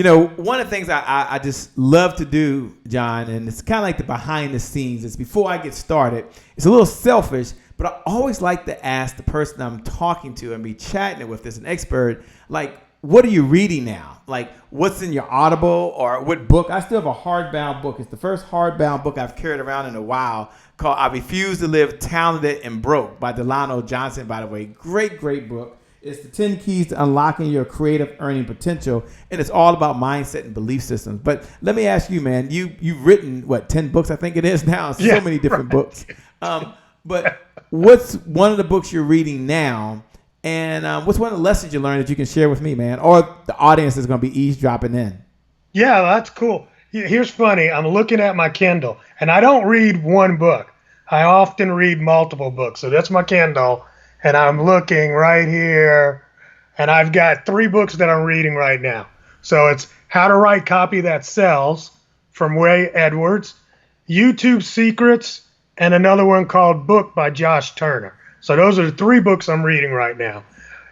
One of the things I just love to do, John, and it's kind of like the behind the scenes, is before I get started, it's a little selfish, but I always like to ask the person I'm talking to and be chatting with as an expert, like, what are you reading now? Like, what's in your Audible or what book? I still have a hardbound book. It's the first hardbound book I've carried around in a while, called I Refuse to Live Talented and Broke by Delano Johnson, by the way. Great, great book. It's the 10 keys to unlocking your creative earning potential, and it's all about mindset and belief systems. But let me ask you, man, you've written, 10 books, I think it is now, so many different books. But what's one of the books you're reading now, and what's one of the lessons you learned that you can share with me, man, or the audience is going to be eavesdropping in? Yeah, that's cool. Here's funny. I'm looking at my Kindle, and I don't read one book. I often read multiple books. So that's my Kindle, and I'm looking right here, and I've got 3 books that I'm reading right now. So it's How to Write Copy That Sells from Way Edwards, YouTube Secrets, and another one called Book by Josh Turner. So those are the 3 books I'm reading right now.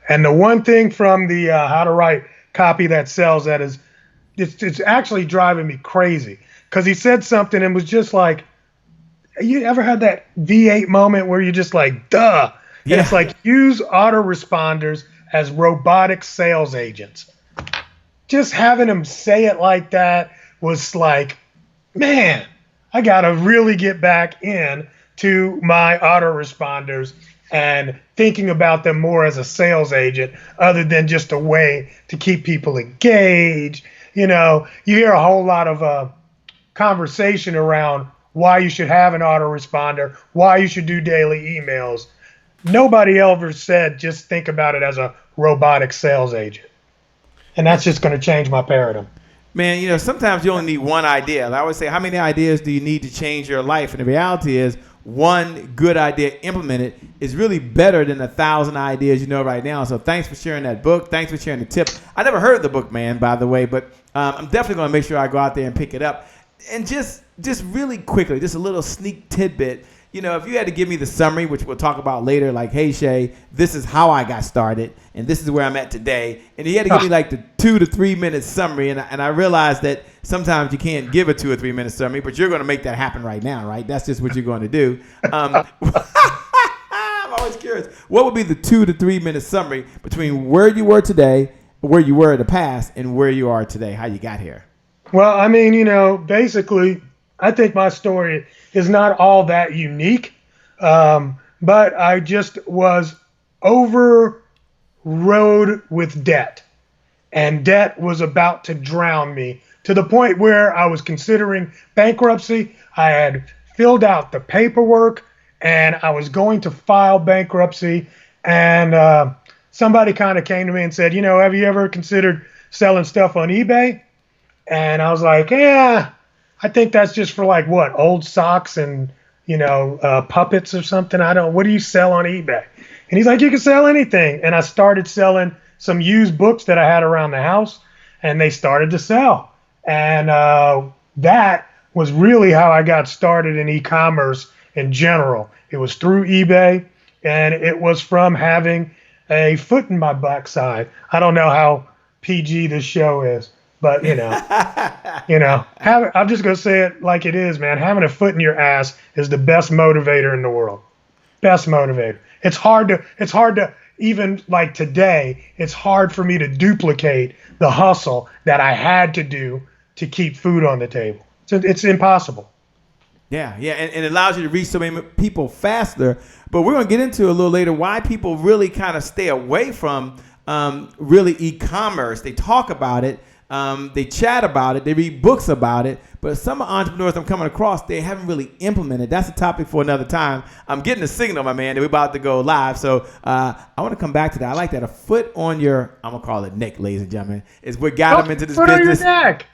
And the one thing from the How to Write Copy That Sells that is, it's actually driving me crazy, because he said something and was just like, you ever had that V8 moment where you're just like, duh? Yeah. And it's like, use autoresponders as robotic sales agents. Just having him say it like that was like, man, I got to really get back in to my autoresponders and thinking about them more as a sales agent other than just a way to keep people engaged. You hear a whole lot of conversation around why you should have an autoresponder, why you should do daily emails. Nobody ever said just think about it as a robotic sales agent. And that's just going to change my paradigm. Man, sometimes you only need one idea. I always say, how many ideas do you need to change your life? And the reality is, one good idea implemented is really better than 1,000 ideas right now. So thanks for sharing that book. Thanks for sharing the tip. I never heard of the book, man, by the way, but I'm definitely going to make sure I go out there and pick it up. And just really quickly, just a little sneak tidbit. If you had to give me the summary, which we'll talk about later, like, hey, Shay, this is how I got started, and this is where I'm at today. And you had to give me like the 2 to 3 minute summary. And I realized that sometimes you can't give a 2 or 3 minute summary, but you're going to make that happen right now, right? That's just what you're going to do. I'm always curious. What would be the 2 to 3 minute summary between where you were today, where you were in the past, and where you are today, how you got here? Well, I mean, basically, I think my story is not all that unique, but I just was overrode with debt, and debt was about to drown me to the point where I was considering bankruptcy. I had filled out the paperwork, and I was going to file bankruptcy, and somebody kind of came to me and said, have you ever considered selling stuff on eBay? And I was like, yeah, I think that's just for like old socks and, puppets or something. What do you sell on eBay? And he's like, you can sell anything. And I started selling some used books that I had around the house, and they started to sell. And that was really how I got started in e-commerce in general. It was through eBay, and it was from having a foot in my backside. I don't know how PG this show is. But, I'm just going to say it like it is, man. Having a foot in your ass is the best motivator in the world. Best motivator. It's hard to even like today, it's hard for me to duplicate the hustle that I had to do to keep food on the table. It's impossible. Yeah. And it allows you to reach so many people faster. But we're going to get into a little later why people really kind of stay away from really e-commerce. They talk about it. They chat about it. They read books about it. But some entrepreneurs I'm coming across, they haven't really implemented. That's a topic for another time. I'm getting a signal, my man, that we're about to go live. So I want to come back to that. I like that. A foot on your, I'm going to call it neck, ladies and gentlemen, is what got them into this business. Foot on your neck.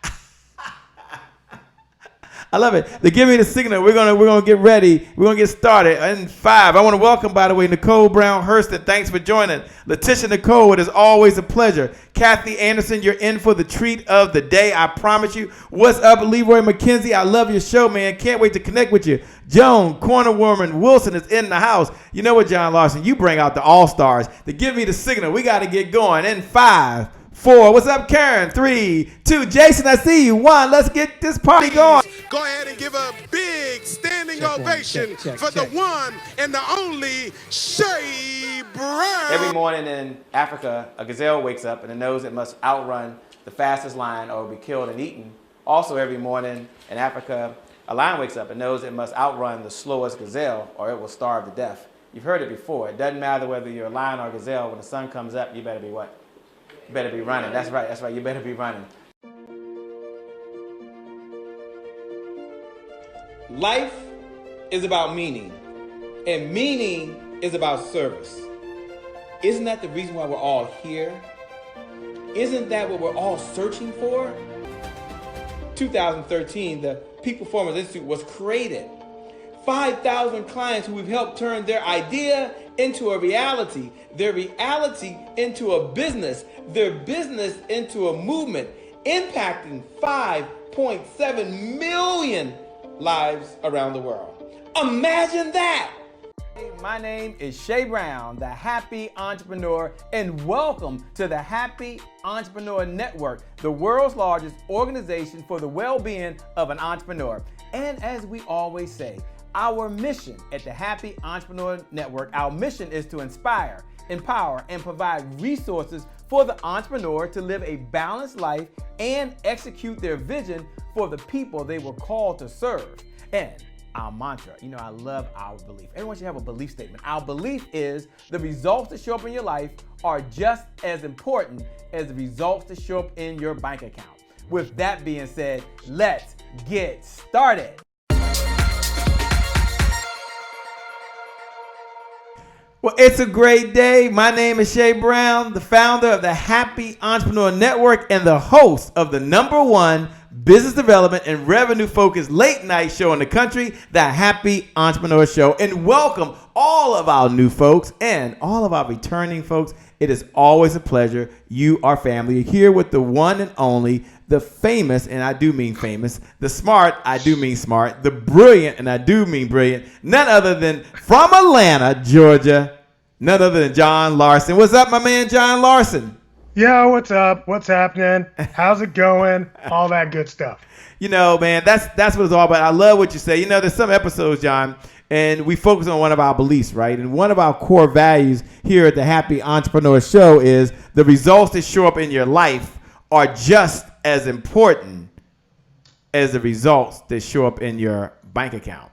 I love it. They give me the signal. We're gonna get ready. We're gonna get started in 5. I want to welcome, by the way, Nicole Brown Hurston. Thanks for joining. Letitia Nicole, it is always a pleasure. Kathy Anderson, you're in for the treat of the day. I promise you. What's up, Leroy McKenzie? I love your show, man. Can't wait to connect with you. Joan Corner Woman Wilson is in the house. You know what, John Lawson? You bring out the all-stars to give me the signal. We got to get going in 5, 4. What's up, Karen? 3, 2. Jason, I see you. 1. Let's get this party going. Go ahead and give a big standing ovation for the one and the only Shay Brown. Every morning in Africa, a gazelle wakes up and it knows it must outrun the fastest lion or be killed and eaten. Also, every morning in Africa, a lion wakes up and knows it must outrun the slowest gazelle or it will starve to death. You've heard it before. It doesn't matter whether you're a lion or a gazelle. When the sun comes up, you better be what? You better be running. That's right. That's right. You better be running. Life is about meaning, and meaning is about service. Isn't that the reason why we're all here? Isn't that what we're all searching for? 2013, the Peak Performance Institute was created. 5,000 clients who we've helped turn their idea into a reality, their reality into a business, their business into a movement, impacting 5.7 million lives around the world. Imagine that! My name is Shay Brown, the Happy Entrepreneur, and welcome to the Happy Entrepreneur Network, the world's largest organization for the well-being of an entrepreneur. And as we always say, our mission at the Happy Entrepreneur Network, our mission is to inspire, empower, and provide resources for the entrepreneur to live a balanced life and execute their vision for the people they were called to serve. And our mantra, I love our belief. Everyone should have a belief statement. Our belief is the results that show up in your life are just as important as the results that show up in your bank account. With that being said, let's get started. Well, it's a great day. My name is Shay Brown, the founder of the Happy Entrepreneur Network and the host of the #1 business development and revenue-focused late-night show in the country, the Happy Entrepreneur Show. And welcome all of our new folks and all of our returning folks. It is always a pleasure. You are family. You're here with the one and only, the famous, and I do mean famous, the smart, I do mean smart, the brilliant, and I do mean brilliant, none other than from Atlanta, Georgia, none other than John Lawson. What's up, my man, John Lawson? Yo, what's up? What's happening? How's it going? All that good stuff. Man, that's what it's all about. I love what you say. There's some episodes, John, and we focus on one of our beliefs, right? And one of our core values here at the Happy Entrepreneur Show is the results that show up in your life are just as important as the results that show up in your bank account.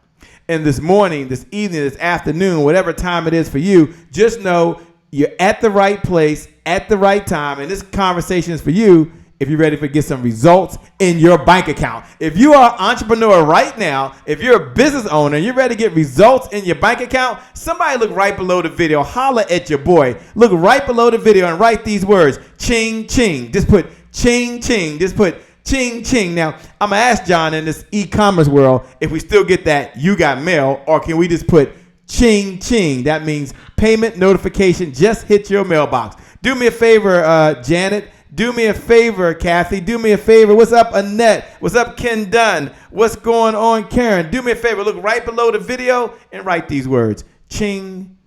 And this morning, this evening, this afternoon, whatever time it is for you, just know you're at the right place at the right time. And this conversation is for you if you're ready to get some results in your bank account. If you are an entrepreneur right now, if you're a business owner, and you're ready to get results in your bank account, somebody look right below the video. Holler at your boy. Look right below the video and write these words. Ching, ching. Just put ching, ching. Just put ching, ching. Now, I'm going to ask John in this e-commerce world if we still get that you got mail, or can we just put ching, ching? That means payment notification just hit your mailbox. Do me a favor, Janet. Do me a favor, Kathy. Do me a favor. What's up, Annette? What's up, Ken Dunn? What's going on, Karen? Do me a favor. Look right below the video and write these words. Ching,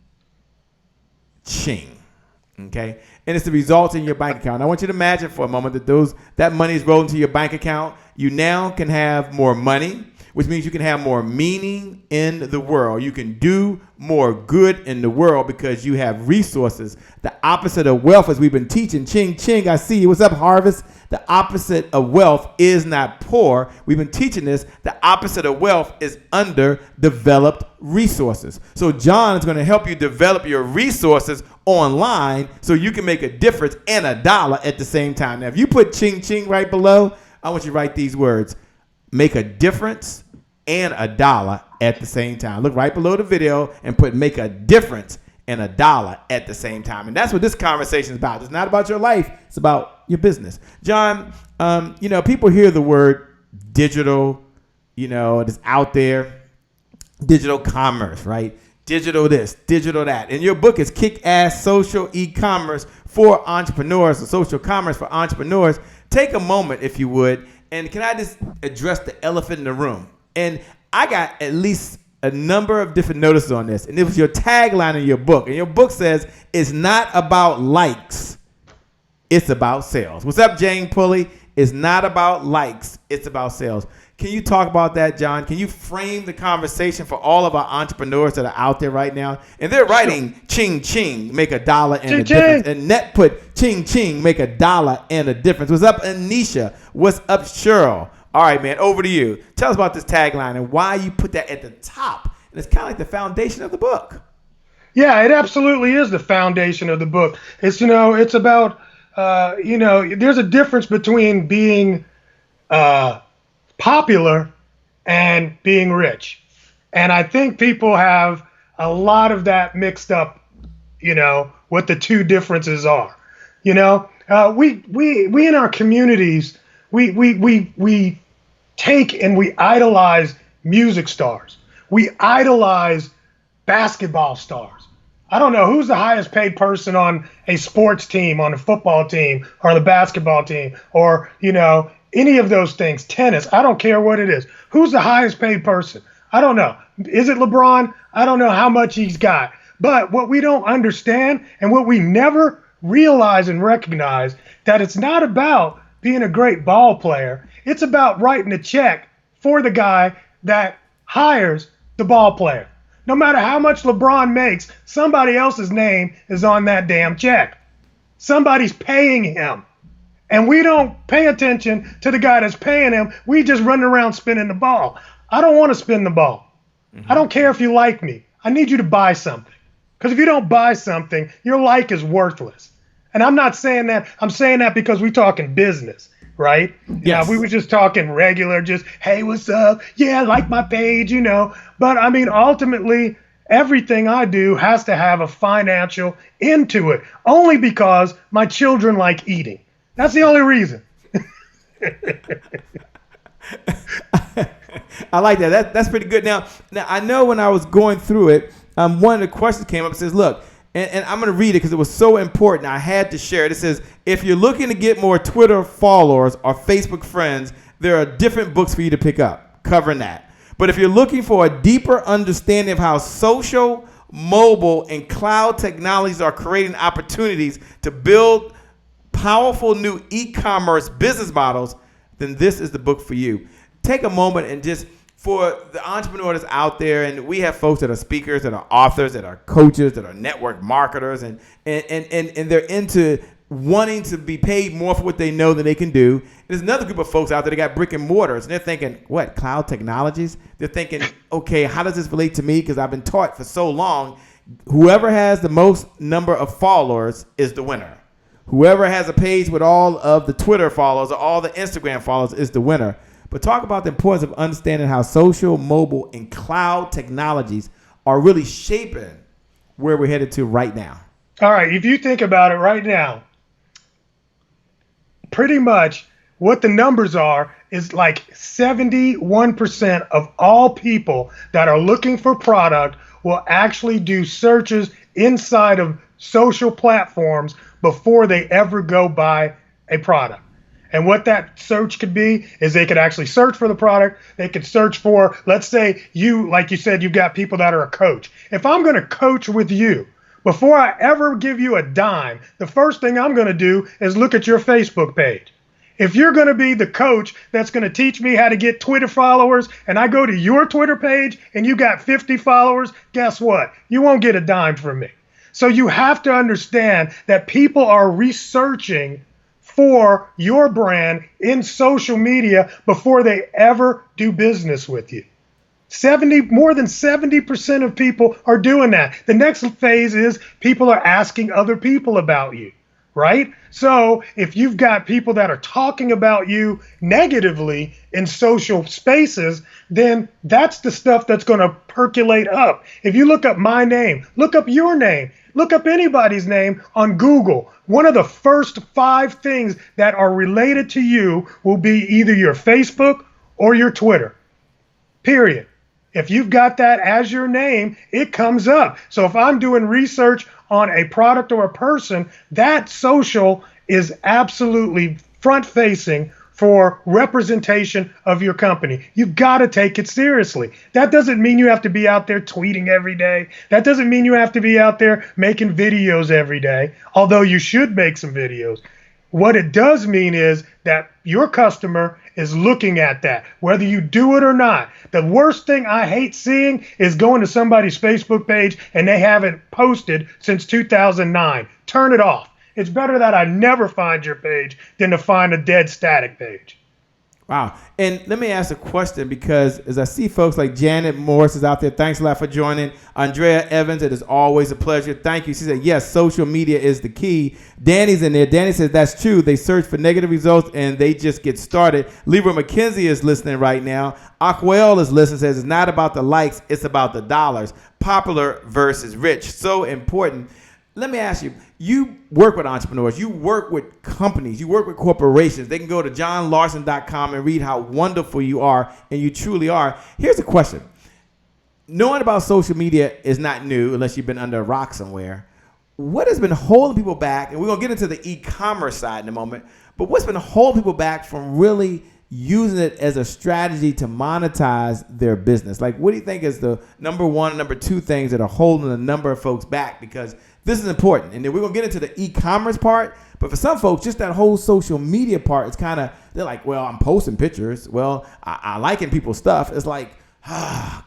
ching. Okay? And it's the results in your bank account. I want you to imagine for a moment that money is rolled into your bank account. You now can have more money, which means you can have more meaning in the world. You can do more good in the world because you have resources. The opposite of wealth, as we've been teaching, ching, ching, I see you. What's up, Harvest? The opposite of wealth is not poor. We've been teaching this. The opposite of wealth is underdeveloped resources. So John is going to help you develop your resources online so you can make a difference and a dollar at the same time. Now, if you put ching, ching right below, I want you to write these words. Make a difference and a dollar at the same time. Look right below the video and put make a difference and a dollar at the same time. And that's what this conversation is about. It's not about your life. It's about your business. John, people hear the word digital, it's out there. Digital commerce, right? Digital this, digital that. And your book is Kick-Ass Social E-Commerce for Entrepreneurs, or Social Commerce for Entrepreneurs. Take a moment, if you would, and can I just address the elephant in the room? And I got at least a number of different notices on this. And it was your tagline in your book. And your book says, it's not about likes. it's about sales. What's up, Jane Pulley? It's not about likes, it's about sales. Can you talk about that, John? Can you frame the conversation for all of our entrepreneurs that are out there right now? And they're writing ching ching, make $1 and a difference. And Net put ching ching, make $1 and a difference. What's up, Anisha? What's up, Cheryl? All right, man, over to you. Tell us about this tagline and why you put that at the top. And it's kind of like the foundation of the book. Yeah, it absolutely is the foundation of the book. It's, it's about, there's a difference between being popular and being rich. And I think people have a lot of that mixed up, what the two differences are. We in our communities, we take and we idolize music stars. We idolize basketball stars. I don't know who's the highest paid person on a sports team, on a football team, or the basketball team, or, any of those things, tennis. I don't care what it is. Who's the highest paid person? I don't know. Is it LeBron? I don't know how much he's got. But what we don't understand and what we never realize and recognize, that it's not about being a great ball player. It's about writing a check for the guy that hires the ball player. No matter how much LeBron makes, somebody else's name is on that damn check. Somebody's paying him. And we don't pay attention to the guy that's paying him. We just run around spinning the ball. I don't want to spin the ball. I don't care if you like me. I need you to buy something. Because if you don't buy something, your like is worthless. And I'm not saying that. I'm saying that because we're talking business, right? Yes. Yeah, we were just talking regular, just, hey, what's up? Yeah, like my page, But I mean, ultimately, everything I do has to have a financial end to it. Only because my children like eating. That's the only reason. I like that. That's pretty good. Now, I know when I was going through it, one of the questions came up and says, look, and I'm going to read it because it was so important. I had to share it. It says, if you're looking to get more Twitter followers or Facebook friends, there are different books for you to pick up covering that. But if you're looking for a deeper understanding of how social, mobile, and cloud technologies are creating opportunities to build powerful new e-commerce business models, then this is the book for you. Take a moment and just, for the entrepreneurs out there, and we have folks that are speakers, that are authors, that are coaches, that are network marketers, and they're into wanting to be paid more for what they know than they can do. There's another group of folks out there that got brick and mortars, and they're thinking, what, cloud technologies? They're thinking, okay, how does this relate to me? Because I've been taught for so long, whoever has the most number of followers is the winner. Whoever has a page with all of the Twitter followers or all the Instagram followers is the winner. But talk about the importance of understanding how social, mobile, and cloud technologies are really shaping where we're headed to right now. All right, if you think about it right now, pretty much what the numbers are is like 71% of all people that are looking for product will actually do searches inside of social platforms before they ever go buy a product. And what that search could be is they could actually search for the product. They could search for, let's say you, like you said, you've got people that are a coach. If I'm going to coach with you, before I ever give you a dime, the first thing I'm going to do is look at your Facebook page. If you're going to be the coach that's going to teach me how to get Twitter followers, and I go to your Twitter page and you got 50 followers, guess what? You won't get a dime from me. So you have to understand that people are researching for your brand in social media before they ever do business with you. More than 70% of people are doing that. The next phase is people are asking other people about you, right? So if you've got people that are talking about you negatively in social spaces, then that's the stuff that's going to percolate up. If you look up my name, look up your name, look up anybody's name on Google. One of the first 5 things that are related to you will be either your Facebook or your Twitter, period. If you've got that as your name, it comes up. So if I'm doing research on a product or a person, that social is absolutely front-facing for representation of your company. You've got to take it seriously. That doesn't mean you have to be out there tweeting every day. That doesn't mean you have to be out there making videos every day, although you should make some videos. what it does mean is that your customer is looking at that, whether you do it or not. The worst thing I hate seeing is going to somebody's Facebook page and they haven't posted since 2009. Turn it off. It's better that I never find your page than to find a dead static page. Wow. And let me ask a question, because as I see folks like Janet Morris is out there, thanks a lot for joining. Andrea Evans, it is always a pleasure. Thank you. She said, yes, social media is the key. Danny's in there. Danny says, that's true. They search for negative results and they just get started. Libra McKenzie is listening right now. Aquel is listening, says, it's not about the likes, it's about the dollars. Popular versus rich. So important. Let me ask you, you work with entrepreneurs, you work with companies, you work with corporations. They can go to johnlawson.com and read how wonderful you are, and you truly are. Here's a question. Knowing about social media is not new unless you've been under a rock somewhere. What has been holding people back, and we're going to get into the e-commerce side in a moment, but what's been holding people back from really using it as a strategy to monetize their business? Like, what do you think is the number one, number two things that are holding a number of folks back? Because this is important. And then we're going to get into the e-commerce part. But for some folks, just that whole social media part is kind of, they're like, well, I'm posting pictures. Well, I liking people's stuff. It's like,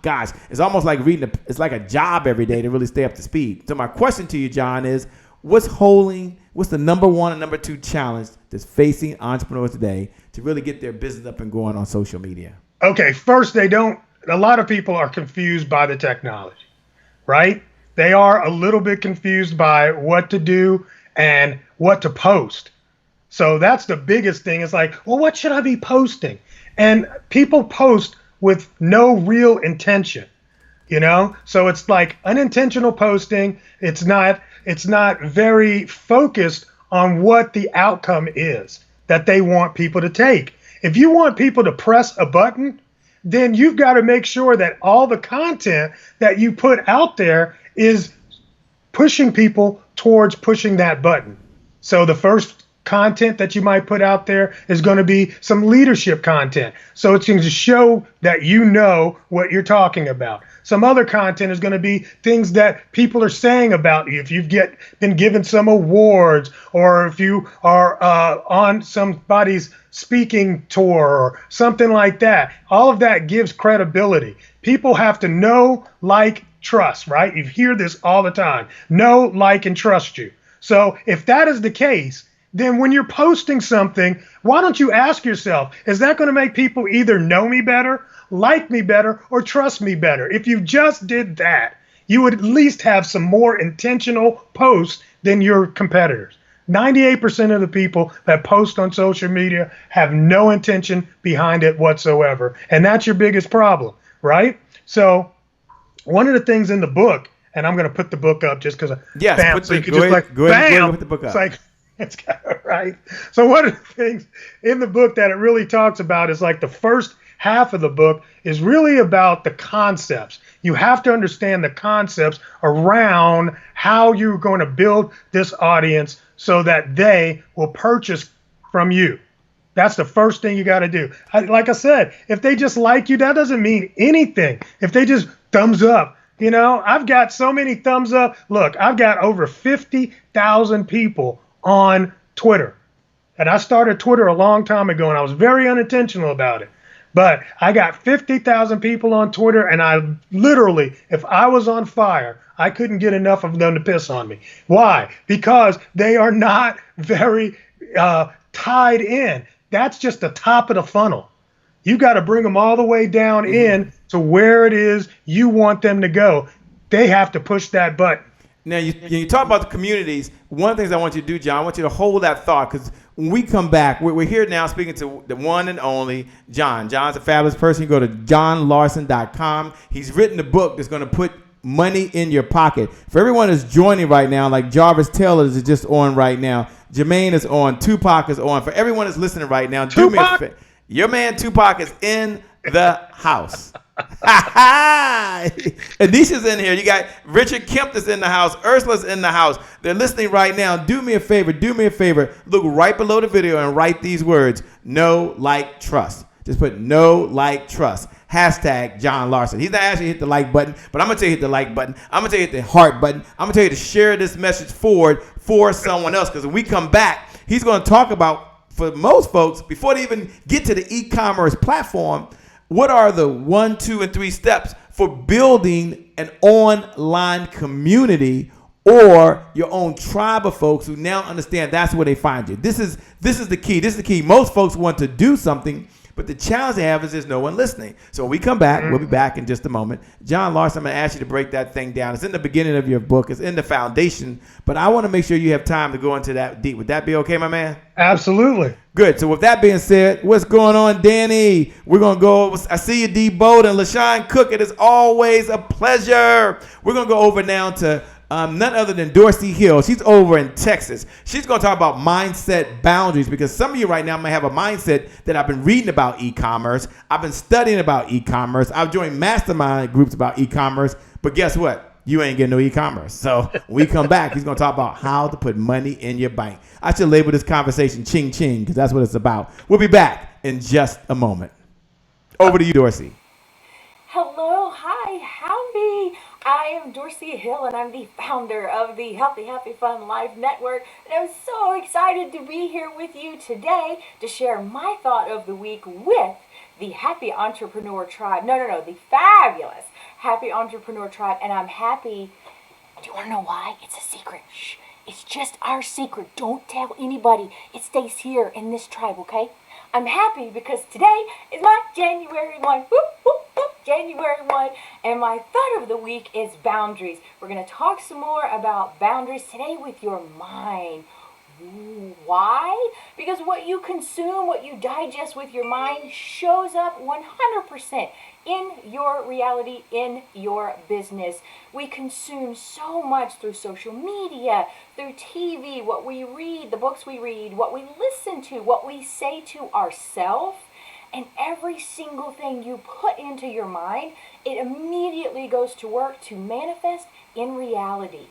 gosh, it's almost like it's like a job every day to really stay up to speed. So my question to you, John, is what's the number one and number two challenge that's facing entrepreneurs today to really get their business up and going on social media? Okay, first, a lot of people are confused by the technology, right? They are a little bit confused by what to do and what to post. So that's the biggest thing. It's like, well, what should I be posting? And people post with no real intention, So it's like unintentional posting. It's not very focused on what the outcome is that they want people to take. If you want people to press a button, then you've got to make sure that all the content that you put out there is pushing people towards pushing that button. So the first content that you might put out there is going to be some leadership content. So it's going to show that you know what you're talking about. Some other content is going to be things that people are saying about you. If you've been given some awards, or if you are on somebody's speaking tour or something like that, all of that gives credibility. People have to know, like, trust, right? You hear this all the time. Know, like, and trust you. So if that is the case, then when you're posting something, why don't you ask yourself, is that going to make people either know me better, like me better, or trust me better? If you just did that, you would at least have some more intentional posts than your competitors. 98% of the people that post on social media have no intention behind it whatsoever. And that's your biggest problem, right? So one of the things in the book, and I'm going to put the book up just because, yes, so you can just like, go ahead bam, and put the book up. It's like, it's kind of right. So one of the things in the book that it really talks about is like the first half of the book is really about the concepts. You have to understand the concepts around how you're going to build this audience so that they will purchase from you. That's the first thing you got to do. Like I said, if they just like you, that doesn't mean anything. If they just thumbs up, I've got so many thumbs up. Look, I've got over 50,000 people on Twitter. And I started Twitter a long time ago, and I was very unintentional about it. But I got 50,000 people on Twitter, and I literally, if I was on fire, I couldn't get enough of them to piss on me. Why? Because they are not very tied in. That's just the top of the funnel. You got to bring them all the way down in to where it is you want them to go. They have to push that button. Now, you talk about the communities. One of the things I want you to do, John, I want you to hold that thought, because when we come back, we're here now speaking to the one and only John. John's a fabulous person. You go to johnlawson.com. He's written a book that's going to put money in your pocket. For everyone that's joining right now, like Jarvis Taylor is just on right now. Jermaine is on. Tupac is on. For everyone that's listening right now, do me a favor. Your man Tupac is in the house. Anisha's in here. You got Richard Kemp is in the house. Ursula's in the house. They're listening right now. Do me a favor. Look right below the video and write these words: know, like, trust. Just put know, like, trust. Hashtag John Lawson. He's not actually hit the like button, but I'm going to tell you hit the like button. I'm going to tell you hit the heart button. I'm going to tell you to share this message forward for someone else, because when we come back, He's going to talk about, for most folks, before they even get to the e-commerce platform, what are the 1, 2, and 3 steps for building an online community or your own tribe of folks who now understand that's where they find you. This is the key. This is the key. Most folks want to do something, but the challenge they have is there's no one listening. So when we come back, we'll be back in just a moment. John Lawson, I'm going to ask you to break that thing down. It's in the beginning of your book. It's in the foundation, but I want to make sure you have time to go into that deep. Would that be okay, my man? Absolutely. Good. So with that being said, what's going on, Danny? We're going to go. I see you, D. Bode and LaShawn Cook. It is always a pleasure. We're going to go over now to none other than Dorsey Hill. She's over in Texas. She's going to talk about mindset boundaries, because some of you right now might have a mindset that I've been reading about e-commerce. I've been studying about e-commerce. I've joined mastermind groups about e-commerce. But guess what? You ain't getting no e-commerce. So when we come back, he's going to talk about how to put money in your bank. I should label this conversation Ching Ching, because that's what it's about. We'll be back in just a moment. Over to you, Dorsey. Hello, hi, howdy. I am Dorsey Hill, and I'm the founder of the Healthy, Happy, Fun Life Network. And I'm so excited to be here with you today to share my thought of the week with the Happy Entrepreneur Tribe. The fabulous Happy Entrepreneur Tribe. And I'm happy. Do you want to know why? It's a secret. Shh. It's just our secret. Don't tell anybody. It stays here in this tribe, okay? I'm happy because today is my January 1. Whoop, whoop, whoop, January 1. And my thought of the week is boundaries. We're going to talk some more about boundaries today with your mind. Why? Because what you consume, what you digest with your mind shows up 100% in your reality, in your business. We consume so much through social media, through TV, what we read, the books we read, what we listen to, what we say to ourselves. And every single thing you put into your mind, it immediately goes to work to manifest in reality.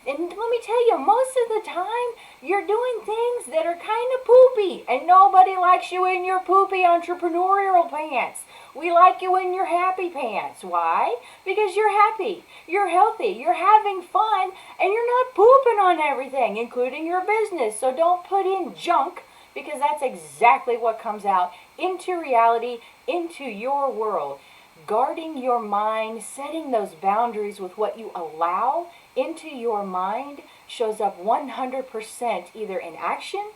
And let me tell you, most of the time, you're doing things that are kind of poopy, and nobody likes you in your poopy entrepreneurial pants. We like you in your happy pants. Why? Because you're happy, you're healthy, you're having fun, and you're not pooping on everything, including your business. So don't put in junk, because that's exactly what comes out into reality, into your world. Guarding your mind, setting those boundaries with what you allow into your mind shows up 100% either in action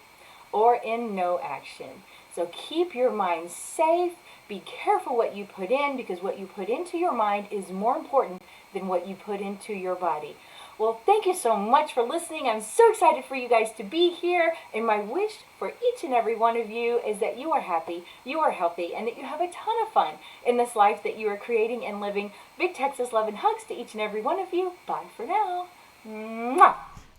or in no action. So keep your mind safe. Be careful what you put in, because what you put into your mind is more important than what you put into your body. Well, thank you so much for listening. I'm so excited for you guys to be here. And my wish for each and every one of you is that you are happy, you are healthy, and that you have a ton of fun in this life that you are creating and living. Big Texas love and hugs to each and every one of you. Bye for now. Mwah.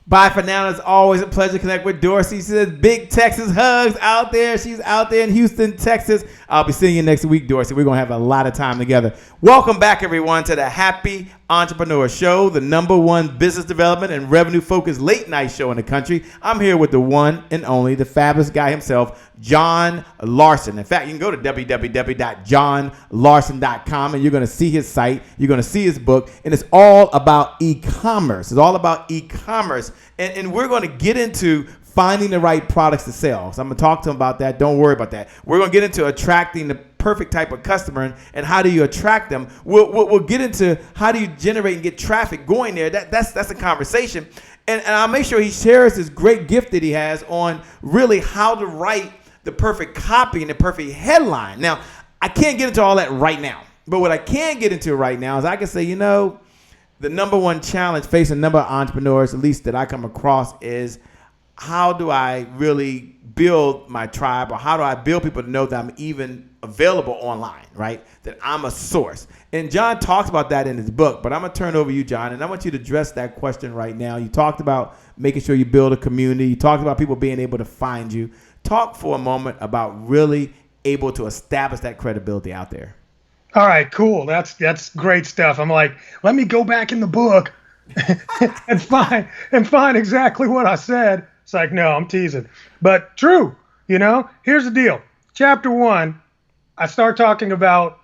Bye for now. It's always a pleasure to connect with Dorsey. She says big Texas hugs out there. She's out there in Houston, Texas. I'll be seeing you next week, Dorsey. We're going to have a lot of time together. Welcome back, everyone, to the Happy Entrepreneur Show, the #1 business development and revenue-focused late-night show in the country. I'm here with the one and only, the fabulous guy himself, John Lawson. In fact, you can go to www.johnlawson.com, and you're going to see his site. You're going to see his book, and it's all about e-commerce. It's all about e-commerce, and we're going to get into finding the right products to sell. So I'm going to talk to him about that. Don't worry about that. We're going to get into attracting the perfect type of customer and how do you attract them. We'll get into how do you generate and get traffic going there. That's a conversation. And I'll make sure he shares this great gift that he has on really how to write the perfect copy and the perfect headline. Now, I can't get into all that right now. But what I can get into right now is I can say, the #1 challenge facing a number of entrepreneurs, at least that I come across, is how do I really build my tribe, or how do I build people to know that I'm even available online, right? That I'm a source. And John talks about that in his book, but I'm going to turn it over to you, John, and I want you to address that question right now. You talked about making sure you build a community. You talked about people being able to find you. Talk for a moment about really able to establish that credibility out there. All right, cool. That's great stuff. I'm like, let me go back in the book and find exactly what I said. It's like, no, I'm teasing. But true, here's the deal. Chapter 1, I start talking about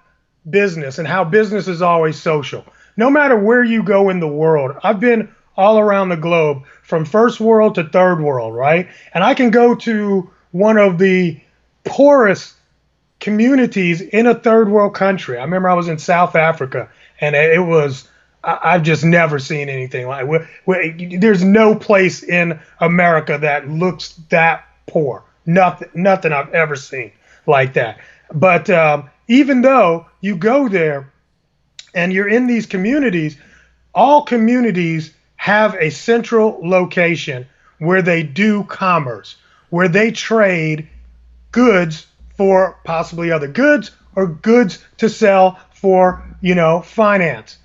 business and how business is always social. No matter where you go in the world, I've been all around the globe, from first world to third world, right? And I can go to one of the poorest communities in a third world country. I remember I was in South Africa, and it was, I've just never seen anything like it. There's no place in America that looks that poor. Nothing I've ever seen like that. But even though you go there and you're in these communities, all communities have a central location where they do commerce, where they trade goods for possibly other goods or goods to sell for, finance.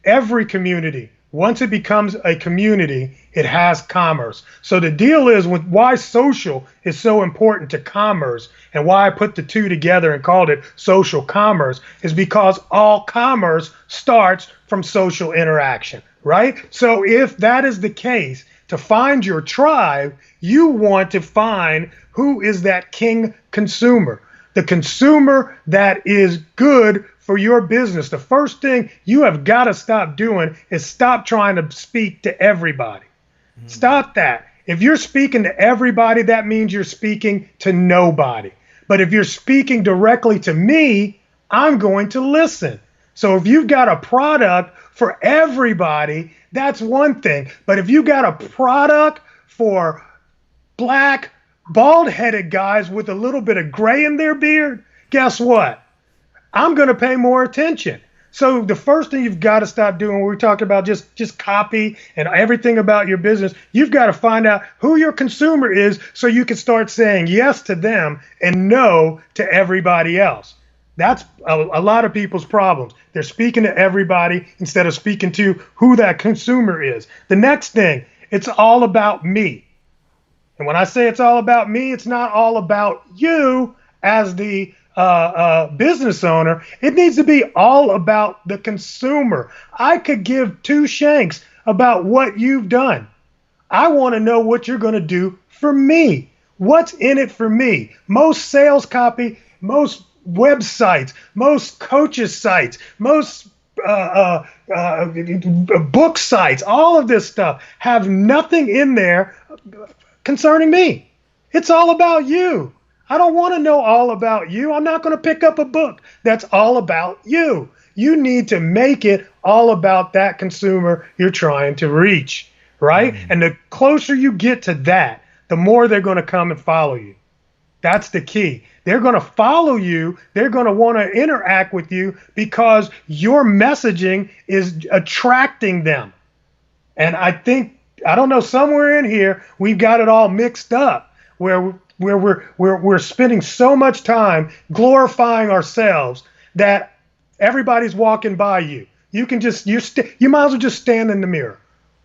Every community, once it becomes a community, it has commerce. So the deal is with why social is so important to commerce and why I put the two together and called it social commerce is because all commerce starts from social interaction, right? So if that is the case, to find your tribe, you want to find who is that king consumer, the consumer that is good for your business. The first thing you have got to stop doing is stop trying to speak to everybody. Stop that. If you're speaking to everybody, that means you're speaking to nobody. But if you're speaking directly to me, I'm going to listen. So if you've got a product for everybody, that's one thing. But if you got a product for black, bald-headed guys with a little bit of gray in their beard, guess what? I'm going to pay more attention. So the first thing you've got to stop doing when we talk about just copy and everything about your business, you've got to find out who your consumer is so you can start saying yes to them and no to everybody else. That's a lot of people's problems. They're speaking to everybody instead of speaking to who that consumer is. The next thing, it's all about me. And when I say it's all about me, it's not all about you as the business owner. It needs to be all about the consumer. I could give two shanks about what you've done. I want to know what you're going to do for me. What's in it for me? Most sales copy, most websites, most coaches sites, most book sites, all of this stuff have nothing in there concerning me. It's all about you. I don't want to know all about you. I'm not going to pick up a book that's all about you. You need to make it all about that consumer you're trying to reach, right? Mm-hmm. And the closer you get to that, the more they're going to come and follow you. That's the key. They're going to follow you. They're going to want to interact with you because your messaging is attracting them. And I don't know, somewhere in here, we've got it all mixed up where we're spending so much time glorifying ourselves that everybody's walking by you. You might as well just stand in the mirror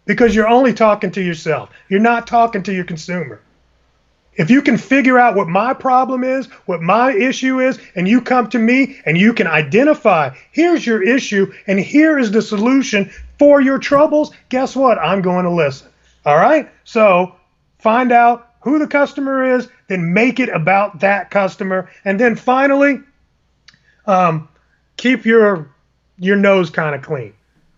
because you're only talking to yourself. You're not talking to your consumer. If you can figure out what my problem is, what my issue is, and you come to me and you can identify, here's your issue and here is the solution for your troubles, guess what? I'm going to listen. All right? So find out who the customer is, then make it about that customer. And then finally, keep your nose kind of clean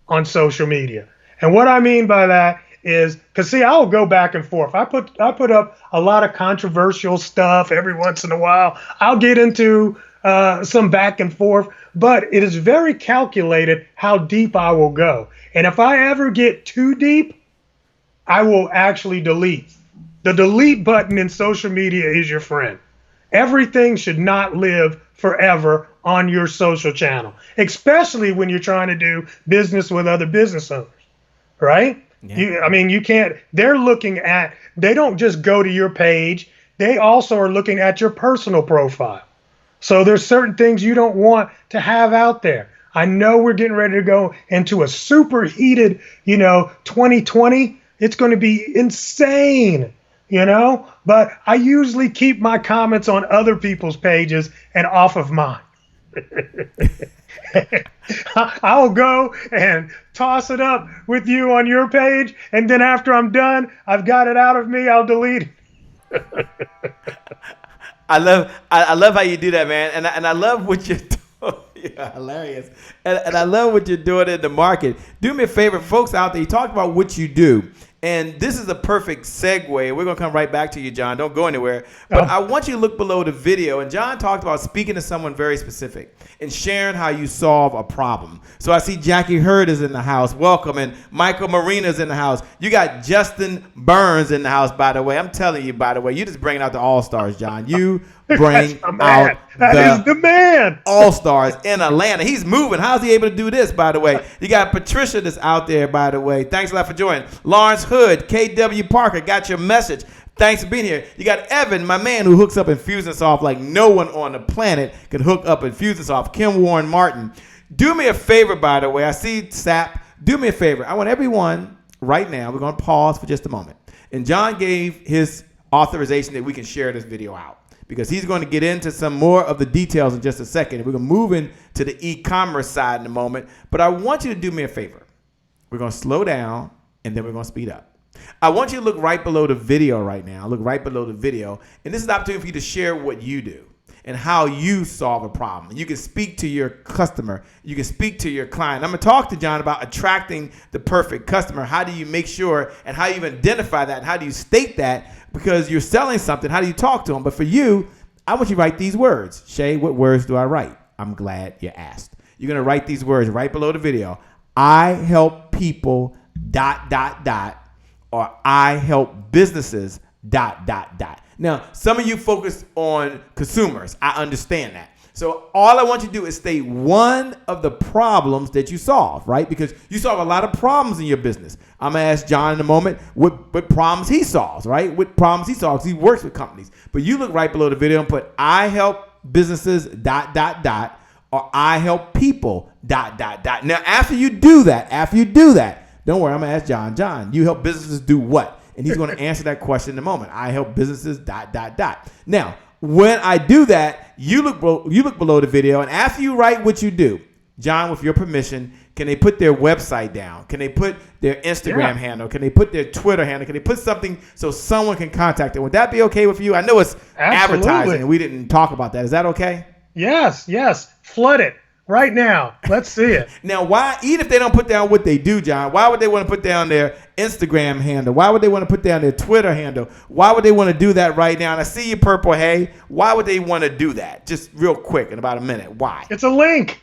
on social media. And what I mean by that is, because see, I'll go back and forth. I put up a lot of controversial stuff every once in a while. I'll get into some back and forth, but it is very calculated how deep I will go. And if I ever get too deep, I will actually delete. The delete button in social media is your friend. Everything should not live forever on your social channel, especially when you're trying to do business with other business owners, right? Yeah. You can't, they don't just go to your page. They also are looking at your personal profile. So there's certain things you don't want to have out there. I know we're getting ready to go into a super heated, 2020. It's going to be insane, but I usually keep my comments on other people's pages and off of mine. I'll go and toss it up with you on your page, and then after I'm done, I've got it out of me, I'll delete it. I love how you do that, man, and I love what you're doing. Yeah, hilarious. And I love what you're doing in the market. Do me a favor, folks out there, you talked about what you do. And this is a perfect segue. We're going to come right back to you, John. Don't go anywhere. But I want you to look below the video. And John talked about speaking to someone very specific and sharing how you solve a problem. So I see Jackie Hurd is in the house. Welcome. And Michael Marina's in the house. You got Justin Burns in the house, by the way. I'm telling you, by the way, you're just bringing out the all-stars, John. You bring out the man. all-stars in Atlanta. He's moving. How's he able to do this, by the way? You got Patricia that's out there, by the way. Thanks a lot for joining. Lawrence Hood, KW Parker, got your message. Thanks for being here. You got Evan, my man, who hooks up InfusionSoft like no one on the planet can hook up InfusionSoft. Kim Warren Martin. Do me a favor, by the way. I see SAP. Do me a favor. I want everyone right now, we're going to pause for just a moment. And John gave his authorization that we can share this video out, because he's going to get into some more of the details in just a second. We're going to move into the e-commerce side in a moment. But I want you to do me a favor. We're going to slow down, and then we're going to speed up. I want you to look right below the video right now. Look right below the video. And this is an opportunity for you to share what you do and how you solve a problem. You can speak to your customer. You can speak to your client. I'm going to talk to John about attracting the perfect customer. How do you make sure, and how you identify that, and how do you state that? Because you're selling something, how do you talk to them? But for you, I want you to write these words. Shay, what words do I write? I'm glad you asked. You're going to write these words right below the video. I help people ... or I help businesses ... Now, some of you focus on consumers. I understand that. So all I want you to do is state one of the problems that you solve, right? Because you solve a lot of problems in your business. I'm going to ask John in a moment what problems he solves, right? What problems he solves. He works with companies. But you look right below the video and put I help businesses ... or I help people ... Now, after you do that, don't worry, I'm going to ask John. John, you help businesses do what? And he's going to answer that question in a moment. I help businesses ... Now, when I do that, you look below the video, and after you write what you do, John, with your permission, can they put their website down? Can they put their Instagram handle? Can they put their Twitter handle? Can they put something so someone can contact them? Would that be okay with you? I know it's advertising, and we didn't talk about that. Is that okay? Yes. Flood it right now. Let's see it. Now, why, even if they don't put down what they do, John, why would they want to put down their Instagram handle? Why would they want to put down their Twitter handle? Why would they want to do that right now? And I see you, Purple Hay. Why would they want to do that? Just real quick, in about a minute. Why? It's a link.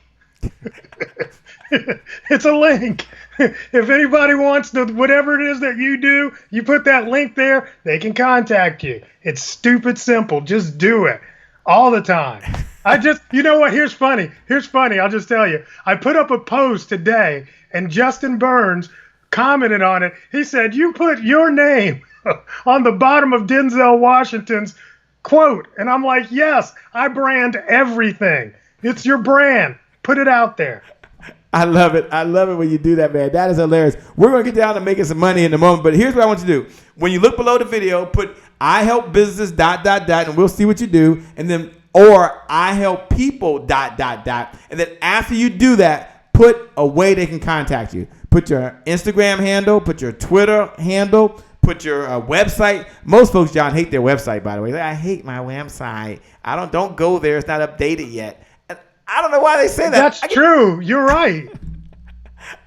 It's a link. If anybody wants to, whatever it is that you do, you put that link there, they can contact you. It's stupid simple. Just do it all the time. You know what? Here's funny. I'll just tell you. I put up a post today, and Justin Burns commented on it. He said, you put your name on the bottom of Denzel Washington's quote. And I'm like, yes, I brand everything. It's your brand. Put it out there. I love it. I love it when you do that, man. That is hilarious. We're going to get down to making some money in a moment. But here's what I want you to do. When you look below the video, put I help businesses ... and we'll see what you do. And then, or I help people ... And then after you do that, put a way they can contact you. Put your Instagram handle, put your Twitter handle, put your website. Most folks, John, hate their website, by the way. I hate my website. Don't go there. It's not updated yet. And I don't know why they say that. That's true. You're right.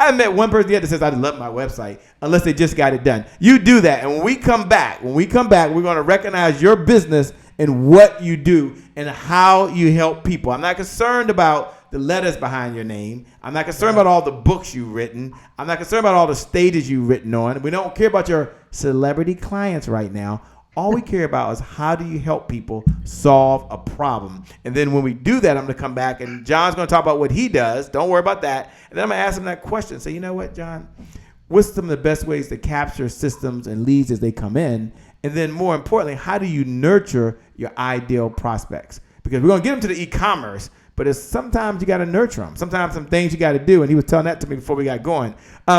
I met one person yet that says I love my website, unless they just got it done. You do that, and when we come back, we're going to recognize your business and what you do and how you help people. I'm not concerned about the letters behind your name. I'm not concerned about all the books you've written. I'm not concerned about all the stages you've written on. We don't care about your celebrity clients right now. All we care about is how do you help people solve a problem. And then when we do that, I'm going to come back, and John's going to talk about what he does. Don't worry about that. And then I'm going to ask him that question. Say, you know what, John? What's some of the best ways to capture systems and leads as they come in? And then more importantly, how do you nurture your ideal prospects? Because we're going to get them to the e-commerce, but it's sometimes you got to nurture them. Sometimes some things you got to do. And he was telling that to me before we got going.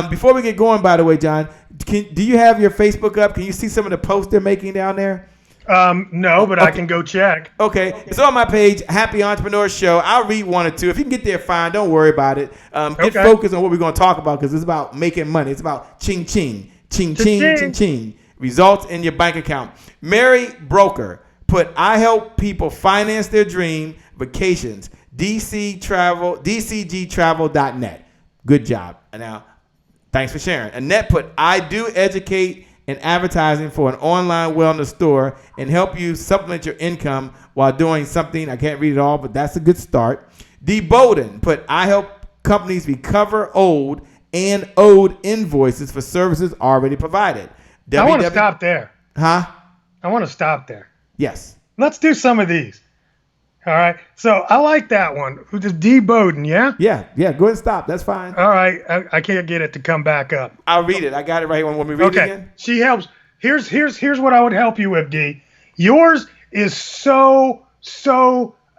Before we get going, by the way, John, do you have your Facebook up? Can you see some of the posts they're making down there? No, but okay. I can go check. Okay. It's on my page, Happy Entrepreneur Show. I'll read one or two. If you can get there, fine. Don't worry about it. Get focused on what we're going to talk about, because it's about making money. It's about ching, ching, ching, ching, ching, ching. Results in your bank account. Mary Broker put, I help people finance their dream vacations. DCGtravel.net. Good job. And now, thanks for sharing. Annette put, I do educate and advertising for an online wellness store and help you supplement your income while doing something. I can't read it all, but that's a good start. D. Bowden put, I help companies recover old and owed invoices for services already provided. I want to stop there. Huh? I want to stop there. Yes. Let's do some of these. All right. So I like that one. Just D. Bowden, yeah? Yeah. Go ahead and stop. That's fine. All right. I can't get it to come back up. I'll read it. I got it right here. Want me to read it again? She helps. Here's what I would help you with, D. Yours is so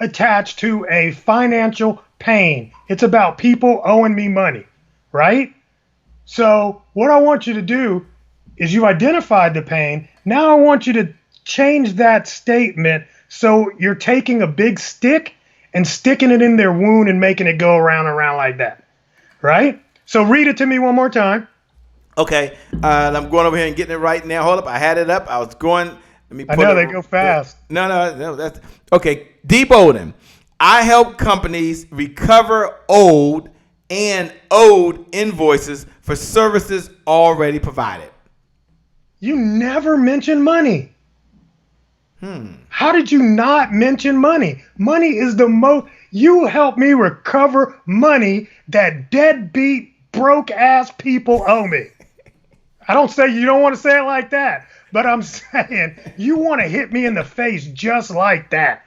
attached to a financial pain. It's about people owing me money, right? So what I want you to do is you identified the pain. Now I want you to change that statement so you're taking a big stick and sticking it in their wound and making it go around and around like that, right? So read it to me one more time. Okay, I'm going over here and getting it right now. Hold up, I had it up. I was going. Let me. I know they go fast. No. That's okay. D. Bowden, I help companies recover old and owed invoices for services already provided. You never mention money. How did you not mention money? Money is the most. You help me recover money that deadbeat, broke ass people owe me. I don't say you don't want to say it like that, but I'm saying you want to hit me in the face just like that.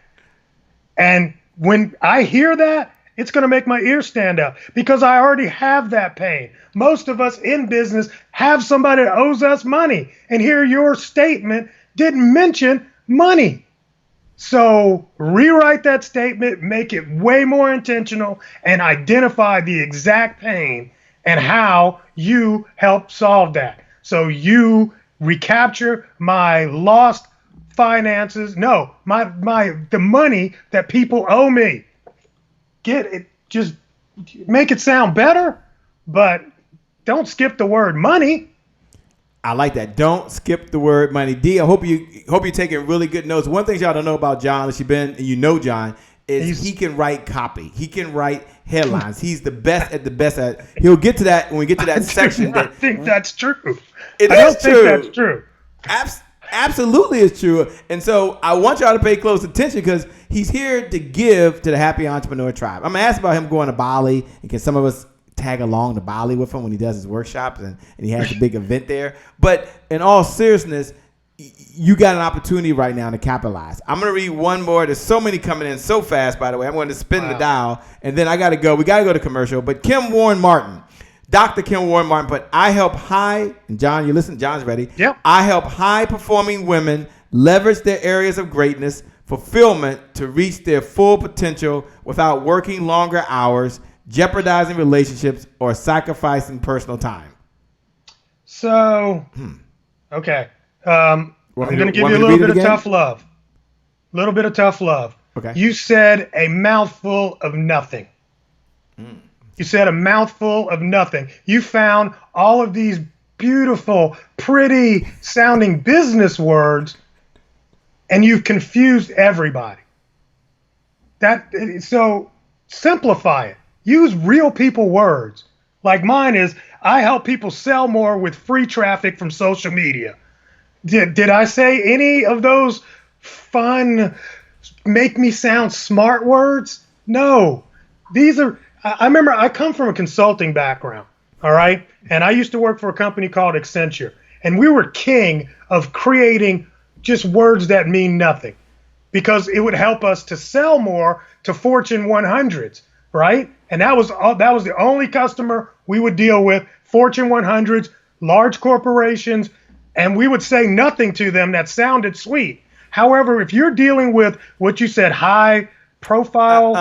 And when I hear that, it's going to make my ears stand up because I already have that pain. Most of us in business have somebody that owes us money. And here your statement didn't mention money. So rewrite that statement, make it way more intentional, and identify the exact pain and how you help solve that. So you recapture my lost finances. No, the money that people owe me. Get it, just make it sound better, but don't skip the word money. I like that. Don't skip the word money. D, I hope you're taking really good notes. One thing y'all don't know about John, unless you've been and you know John, is he can write copy. He can write headlines. He's the best at the best at it. He'll get to that when we get to that section. I think that's true. I don't think that's true. Absolutely it's true. And so I want y'all to pay close attention because he's here to give to the Happy Entrepreneur Tribe. I'm going to ask about him going to Bali, and can some of us tag along to Bali with him when he does his workshops and he has a big event there. But in all seriousness, you got an opportunity right now to capitalize. I'm going to read one more. There's so many coming in so fast, by the way. I'm going to spin the dial, and then I got to go. We got to go to commercial. But Kim Warren Martin, Dr. Kim Warren Martin, but I help and John, you listen, John's ready. Yep. I help high-performing women leverage their areas of greatness, fulfillment to reach their full potential without working longer hours, jeopardizing relationships, or sacrificing personal time. So, okay. I'm going to give you a little bit of tough love. Okay. You said a mouthful of nothing. You said a mouthful of nothing. You found all of these beautiful, pretty sounding business words, and you've confused everybody. So simplify it. Use real people words. Like mine is, I help people sell more with free traffic from social media. Did I say any of those fun, make me sound smart words? No. I remember I come from a consulting background, all right? And I used to work for a company called Accenture. And we were king of creating just words that mean nothing because it would help us to sell more to Fortune 100s, right? And that was the only customer we would deal with, Fortune 100s, large corporations, and we would say nothing to them that sounded sweet. However, if you're dealing with what you said, high profile,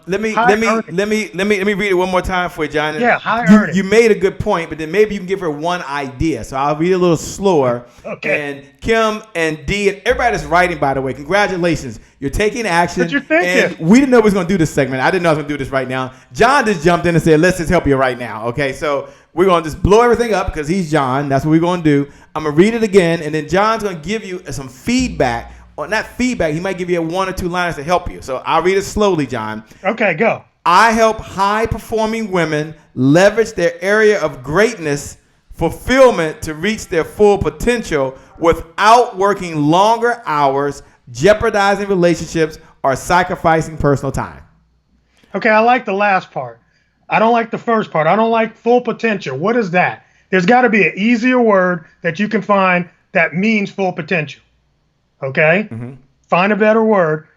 let me read it one more time for you, John. Yeah, high earning. You made a good point, but then maybe you can give her one idea. So I'll read a little slower. Okay. And Kim and Dee and everybody that's writing, by the way, congratulations. You're taking action. What you're thinking. And we didn't know we was going to do this segment. I didn't know I was going to do this right now. John just jumped in and said, let's just help you right now. Okay, so we're going to just blow everything up because he's John. That's what we're going to do. I'm going to read it again, and then John's going to give you some feedback on that feedback, he might give you one or two lines to help you. So I'll read it slowly, John. Okay, go. I help high-performing women leverage their area of greatness, fulfillment to reach their full potential without working longer hours, jeopardizing relationships, or sacrificing personal time. Okay, I like the last part. I don't like the first part. I don't like full potential. What is that? There's got to be an easier word that you can find that means full potential. Okay? Mm-hmm. Find a better word.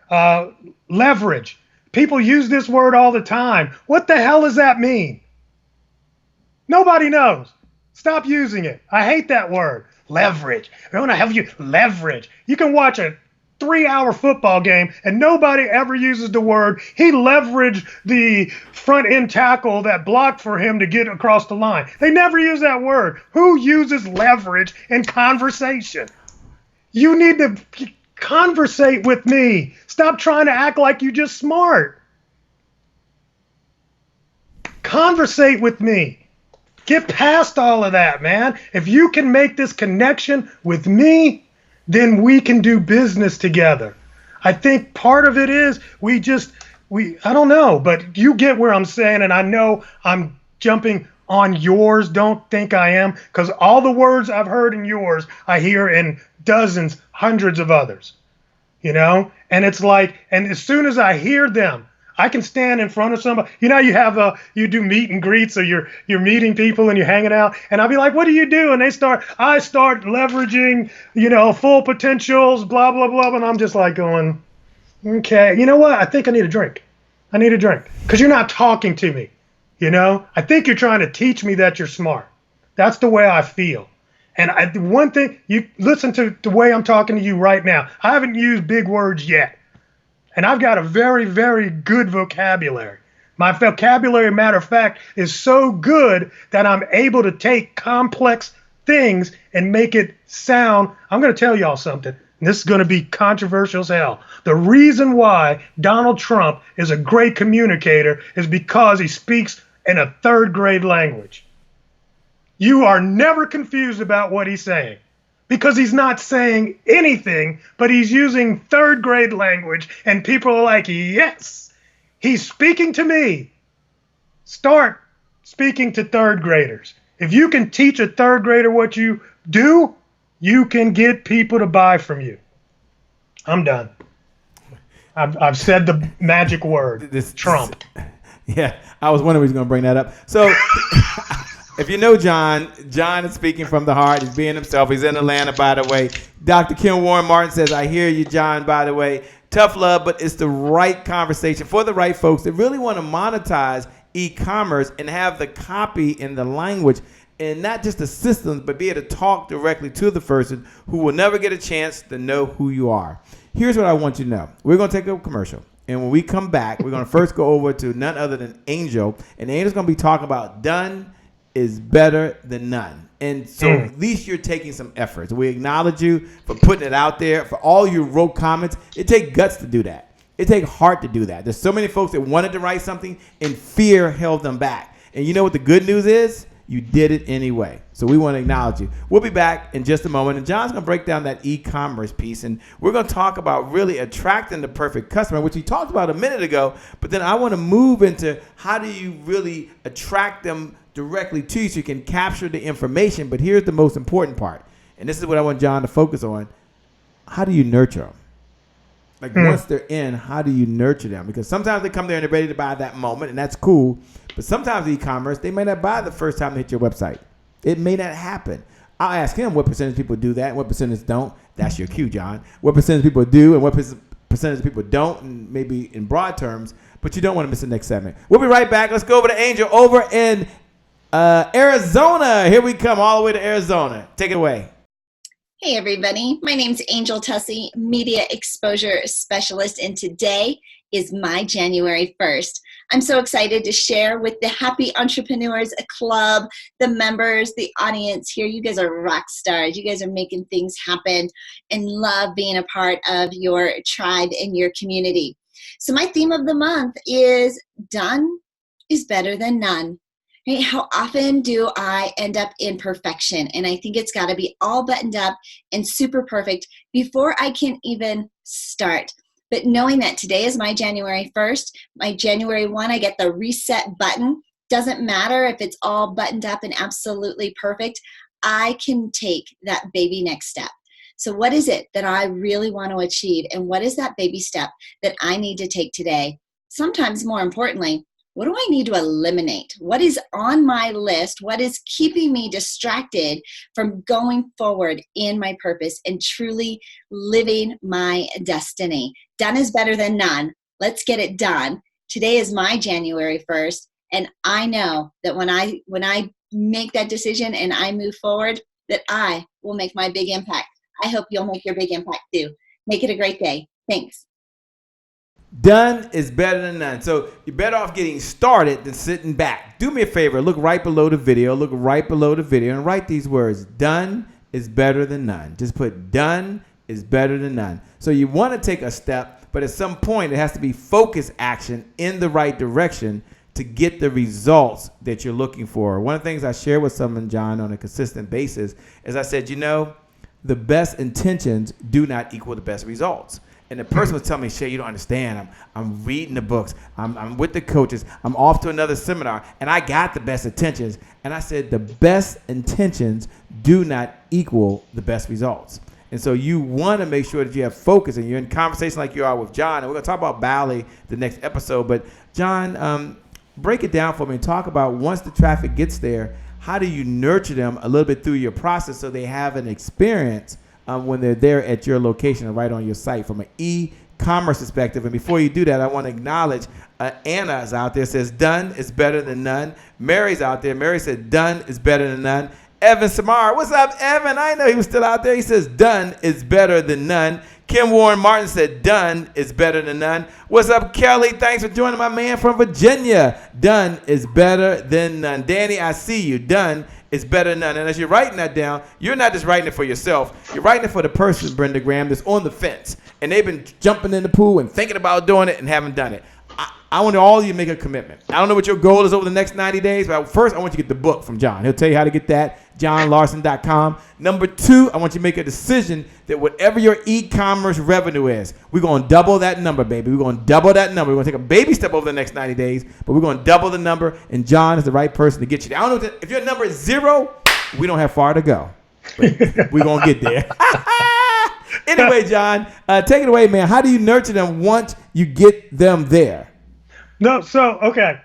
Leverage. People use this word all the time. What the hell does that mean? Nobody knows. Stop using it. I hate that word. Leverage. I want to have you leverage. You can watch a 3-hour football game and nobody ever uses the word he leveraged the front end tackle that blocked for him to get across the line. They never use that word. Who uses leverage in conversation? You need to conversate with me. Stop trying to act like you just smart. Conversate with me. Get past all of that, man. If you can make this connection with me, then we can do business together. I think part of it is I don't know, but you get where I'm saying, and I know I'm jumping on yours. Don't think I am, because all the words I've heard in yours, I hear in dozens, hundreds of others, and it's like, and as soon as I hear them, I can stand in front of somebody. You do meet and greets, so you're meeting people and you're hanging out, and I'll be like, "What do you do?" And I start leveraging, full potentials, blah blah blah, and I'm just like going, "Okay, you know what? I think I need a drink. Because you're not talking to me, I think you're trying to teach me that you're smart. That's the way I feel. And one thing, you listen to the way I'm talking to you right now. I haven't used big words yet. And I've got a very, very good vocabulary. My vocabulary, matter of fact, is so good that I'm able to take complex things and make it sound. I'm going to tell y'all something. And this is going to be controversial as hell. The reason why Donald Trump is a great communicator is because he speaks in a third grade language. You are never confused about what he's saying, because he's not saying anything, but he's using third grade language, and people are like, yes, he's speaking to me. Start speaking to third graders. If you can teach a third grader what you do, you can get people to buy from you. I'm done. I've said the magic word, Trump. Yeah, I was wondering if he was going to bring that up. So if you know John is speaking from the heart. He's being himself. He's in Atlanta, by the way. Dr. Kim Warren Martin says, I hear you, John, by the way. Tough love, but it's the right conversation for the right folks that really want to monetize e-commerce and have the copy in the language and not just the systems, but be able to talk directly to the person who will never get a chance to know who you are. Here's what I want you to know. We're going to take a commercial. And when we come back, we're going to first go over to none other than Angel. And Angel's going to be talking about done is better than none. And so at least you're taking some effort. So we acknowledge you for putting it out there. For all you wrote comments, it takes guts to do that. It takes heart to do that. There's so many folks that wanted to write something and fear held them back. And you know what the good news is? You did it anyway. So we want to acknowledge you. We'll be back in just a moment. And John's going to break down that e-commerce piece. And we're going to talk about really attracting the perfect customer, which we talked about a minute ago. But then I want to move into how do you really attract them directly to you so you can capture the information. But here's the most important part. And this is what I want John to focus on. How do you nurture them? Like once they're in, how do you nurture them? Because sometimes they come there and they're ready to buy that moment, and that's cool. But sometimes e-commerce, they may not buy the first time they hit your website. It may not happen. I'll ask him what percentage of people do that and what percentage don't. That's your cue, John. What percentage of people do and what percentage of people don't, and maybe in broad terms, but you don't want to miss the next segment. We'll be right back. Let's go over to Angel over in Arizona. Here we come all the way to Arizona. Take it away. Hey everybody, my name's Angel Tussey, Media Exposure Specialist, and today is my January 1st. I'm so excited to share with the Happy Entrepreneurs Club, the members, the audience here. You guys are rock stars. You guys are making things happen and love being a part of your tribe and your community. So my theme of the month is done is better than none. Right? How often do I end up in perfection? And I think it's got to be all buttoned up and super perfect before I can even start. But knowing that today is my January 1st, my January 1, I get the reset button. Doesn't matter if it's all buttoned up and absolutely perfect. I can take that baby next step. So what is it that I really want to achieve? And what is that baby step that I need to take today? Sometimes more importantly, what do I need to eliminate? What is on my list? What is keeping me distracted from going forward in my purpose and truly living my destiny? Done is better than none. Let's get it done. Today is my January 1st, and I know that when I make that decision and I move forward, that I will make my big impact. I hope you'll make your big impact too. Make it a great day. Thanks. Done is better than none. So you're better off getting started than sitting back. Do me a favor. Look right below the video. And write these words. Done is better than none. Just put done is better than none. So you want to take a step, but at some point it has to be focused action in the right direction to get the results that you're looking for. One of the things I share with someone, John, on a consistent basis is I said, the best intentions do not equal the best results. And the person was telling me, Shay, you don't understand. I'm reading the books. I'm with the coaches. I'm off to another seminar, and I got the best intentions. And I said, the best intentions do not equal the best results. And so you want to make sure that you have focus and you're in conversation like you are with John. And we're going to talk about Bali the next episode. But John, break it down for me and talk about once the traffic gets there, how do you nurture them a little bit through your process so they have an experience when they're there at your location or right on your site from an e-commerce perspective. And before you do that, I want to acknowledge Anna's out there, says done is better than none. Mary's out there. Mary said done is better than none. Evan Samar, what's up, Evan? I know he was still out there. He says done is better than none. Kim Warren Martin said done is better than none. What's up, Kelly? Thanks for joining my man from Virginia. Done is better than none. Danny, I see you. Done is better than none. And as you're writing that down, you're not just writing it for yourself. You're writing it for the person, Brenda Graham, that's on the fence. And they've been jumping in the pool and thinking about doing it and haven't done it. I want all of you to make a commitment. I don't know what your goal is over the next 90 days, but first I want you to get the book from John. He'll tell you how to get that, johnlawson.com. Number 2, I want you to make a decision that whatever your e-commerce revenue is, we're going to double that number, baby. We're going to double that number. We're going to take a baby step over the next 90 days, but we're going to double the number, and John is the right person to get you there. I don't know if your number is 0, we don't have far to go, but we're going to get there. Anyway, John, take it away, man. How do you nurture them once you get them there? No, so, okay.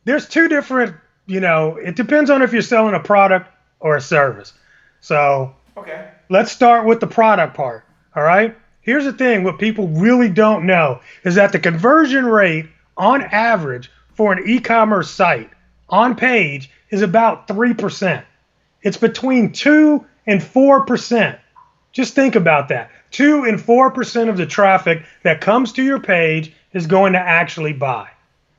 There's two different, it depends on if you're selling a product or a service. So, okay, let's start with the product part, all right? Here's the thing, what people really don't know is that the conversion rate on average for an e-commerce site on page is about 3%. It's between 2 and 4%. Just think about that. 2 and 4% of the traffic that comes to your page is going to actually buy.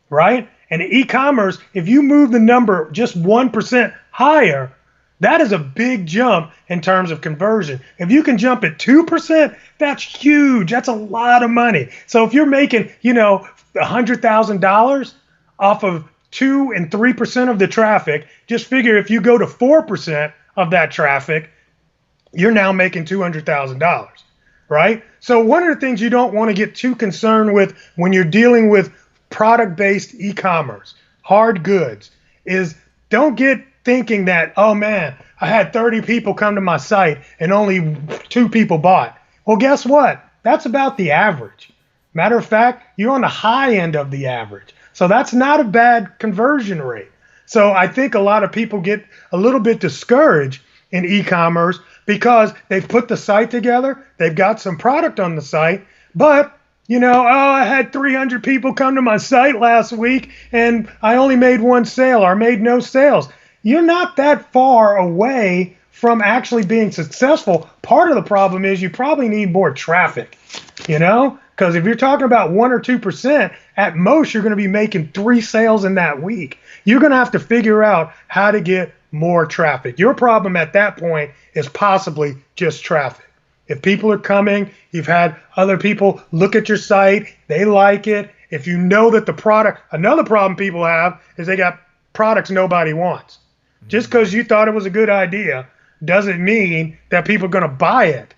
Right? And e-commerce, if you move the number just 1% higher, that is a big jump in terms of conversion. If you can jump at 2%, that's huge. That's a lot of money. So if you're making, $100,000 off of 2 and 3% of the traffic, just figure if you go to 4% of that traffic, you're now making $200,000, right? So one of the things you don't want to get too concerned with when you're dealing with product-based e-commerce, hard goods, is don't get thinking that, oh man, I had 30 people come to my site and only 2 people bought. Well, guess what? That's about the average. Matter of fact, you're on the high end of the average. So that's not a bad conversion rate. So I think a lot of people get a little bit discouraged in e-commerce because they've put the site together, they've got some product on the site, but I had 300 people come to my site last week and I only made 1 sale or made no sales. You're not that far away from actually being successful. Part of the problem is you probably need more traffic, because if you're talking about 1 or 2%, at most you're going to be making 3 sales in that week. You're going to have to figure out how to get more traffic. Your problem at that point is possibly just traffic. If people are coming, you've had other people look at your site, they like it. If you know that the product, another problem people have is they got products nobody wants. Just because you thought it was a good idea doesn't mean that people are going to buy it.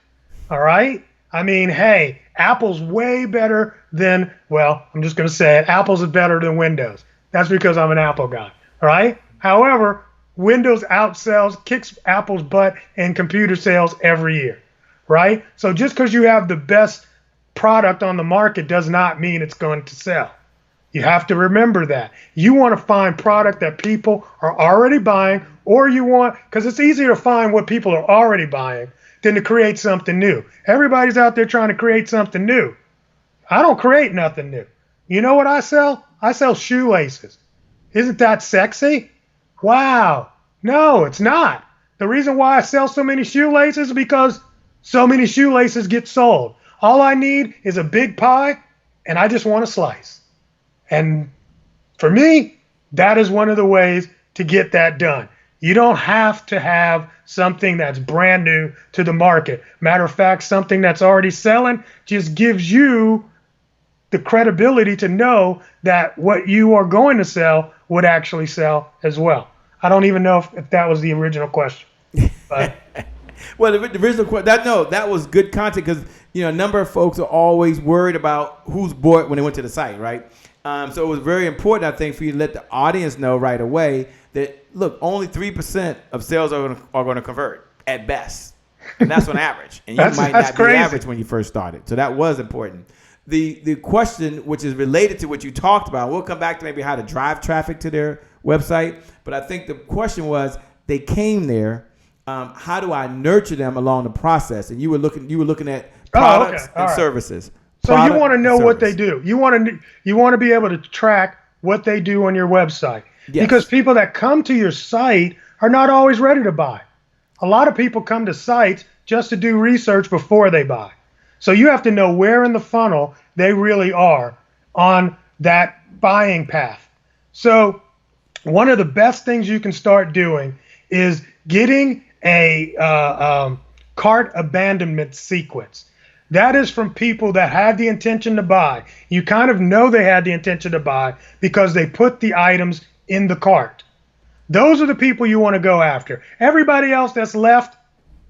All right? I mean, hey, Apple's way better than, well, I'm just going to say it, Apple's is better than Windows. That's because I'm an Apple guy. All right? However, Windows kicks Apple's butt in computer sales every year. Right? So just because you have the best product on the market does not mean it's going to sell. You have to remember that. You want to find product that people are already buying, or because it's easier to find what people are already buying than to create something new. Everybody's out there trying to create something new. I don't create nothing new. You know what I sell? I sell shoelaces. Isn't that sexy? Wow. No, it's not. The reason why I sell so many shoelaces is because so many shoelaces get sold. All I need is a big pie, and I just want a slice. And for me, that is one of the ways to get that done. You don't have to have something that's brand new to the market. Matter of fact, something that's already selling just gives you the credibility to know that what you are going to sell would actually sell as well. I don't even know if that was the original question. But well, the original question, that was good content because, a number of folks are always worried about who's bought when they went to the site, right? So it was very important, I think, for you to let the audience know right away that, look, only 3% of sales are going to convert at best. And that's on average. And you might not be average when you first started. So that was important. The question, which is related to what you talked about, we'll come back to maybe how to drive traffic to their website. But I think the question was, they came there. How do I nurture them along the process? And you were looking at products and services. So you want to know what they do. You want to be able to track what they do on your website. Yes. Because people that come to your site are not always ready to buy. A lot of people come to sites just to do research before they buy. So you have to know where in the funnel they really are on that buying path. So one of the best things you can start doing is getting a cart abandonment sequence. That is from people that had the intention to buy. You kind of know they had the intention to buy because they put the items in the cart. Those are the people you want to go after. Everybody else that's left,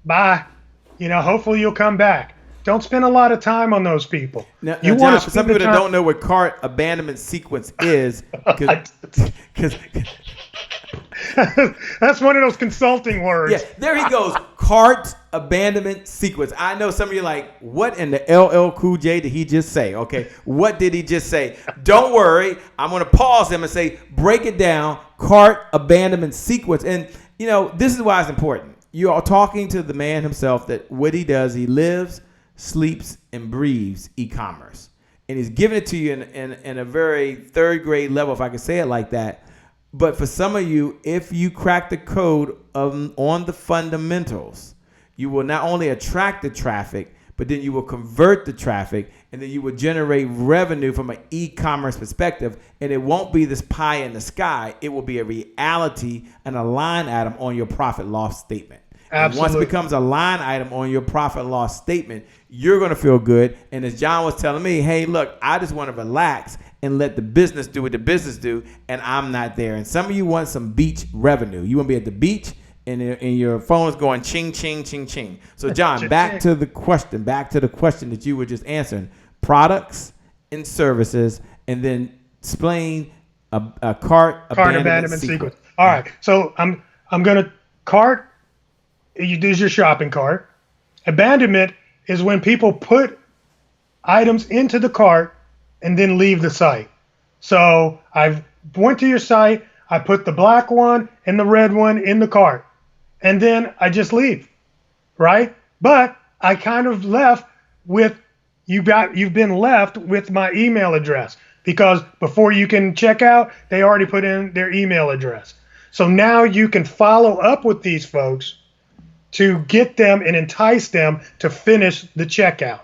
bye. Hopefully you'll come back. Don't spend a lot of time on those people. Now, John, for some people that don't know what cart abandonment sequence is, because that's one of those consulting words. Yeah, there he goes. Cart abandonment sequence. I know some of you are like, what in the LL Cool J did he just say? Okay, what did he just say? Don't worry. I'm going to pause him and say, break it down. Cart abandonment sequence. And, this is why it's important. You are talking to the man himself that what he does, he lives, sleeps, and breathes e-commerce. And he's giving it to you in a very third grade level, if I could say it like that. But for some of you, if you crack the code on the fundamentals, you will not only attract the traffic, but then you will convert the traffic, and then you will generate revenue from an e-commerce perspective. And it won't be this pie in the sky. It will be a reality and a line item on your profit loss statement. And once it becomes a line item on your profit loss statement, you're going to feel good. And as John was telling me, hey, look, I just want to relax and let the business do what the business do, and I'm not there. And some of you want some beach revenue. You want to be at the beach, and your phone is going ching, ching, ching, ching. So, John, back to the question that you were just answering. Products and services, and then explain a cart abandonment sequence. All right. So I'm going to cart. You do your shopping cart. Abandonment is when people put items into the cart and then leave the site. So I went to your site, I put the black one and the red one in the cart, and then I just leave, right? But I kind of left with, you've been left with my email address, because before you can check out, they already put in their email address. So now you can follow up with these folks to get them and entice them to finish the checkout.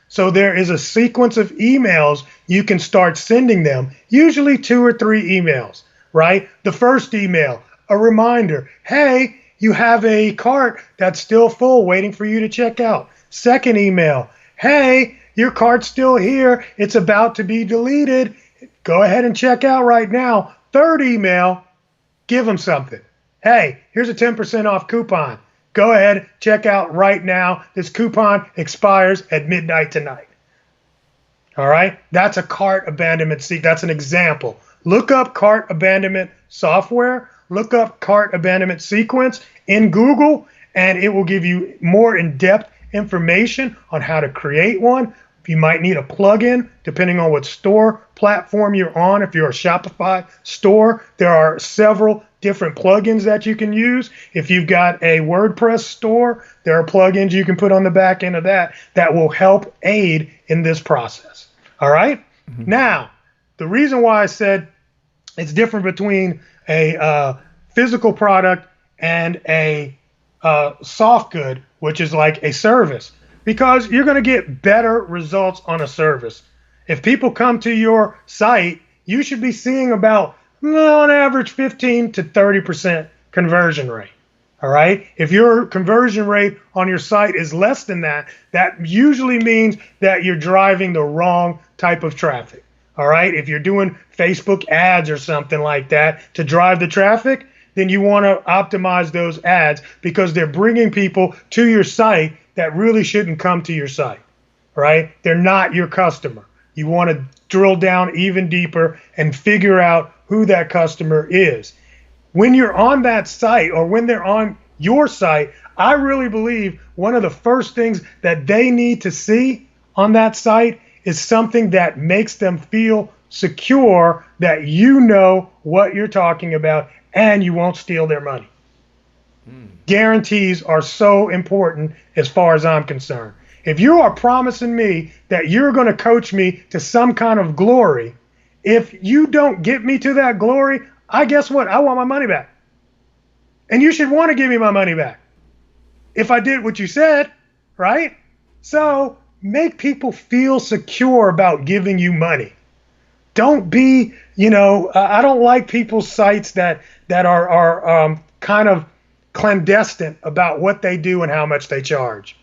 So there is a sequence of emails you can start sending them, usually 2 or 3 emails, right? The first email, a reminder, hey, you have a cart that's still full waiting for you to check out. Second email, hey, your cart's still here. It's about to be deleted. Go ahead and check out right now. Third email, give them something. Hey, here's a 10% off coupon. Go ahead, check out right now. This coupon expires at midnight tonight. All right, that's a cart abandonment sequence. That's an example. Look up cart abandonment software. Look up cart abandonment sequence in Google, and it will give you more in-depth information on how to create one. You might need a plugin depending on what store platform you're on. If you're a Shopify store, there are several different plugins that you can use. If you've got a WordPress store, there are plugins you can put on the back end of that will help aid in this process. All right? Mm-hmm. Now, the reason why I said it's different between a physical product and a soft good, which is like a service, because you're going to get better results on a service. If people come to your site, you should be seeing about, on average, 15 to 30% conversion rate. All right. If your conversion rate on your site is less than that, that usually means that you're driving the wrong type of traffic. All right. If you're doing Facebook ads or something like that to drive the traffic, then you want to optimize those ads because they're bringing people to your site that really shouldn't come to your site, right? They're not your customer. You want to drill down even deeper and figure out who that customer is. When you're on that site or when they're on your site, I really believe one of the first things that they need to see on that site is something that makes them feel secure that you know what you're talking about and you won't steal their money. Guarantees are so important as far as I'm concerned. If you are promising me that you're going to coach me to some kind of glory, if you don't get me to that glory, guess what? I want my money back. And you should want to give me my money back if I did what you said, right? So make people feel secure about giving you money. Don't be, I don't like people's sites that are kind of clandestine about what they do and how much they charge.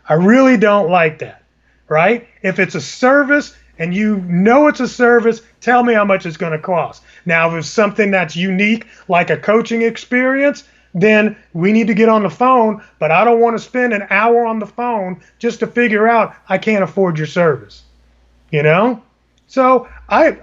I really don't like that, right? If it's a service and you know it's a service, tell me how much it's going to cost. Now, if it's something that's unique, like a coaching experience, then we need to get on the phone, but I don't want to spend an hour on the phone just to figure out I can't afford your service, So I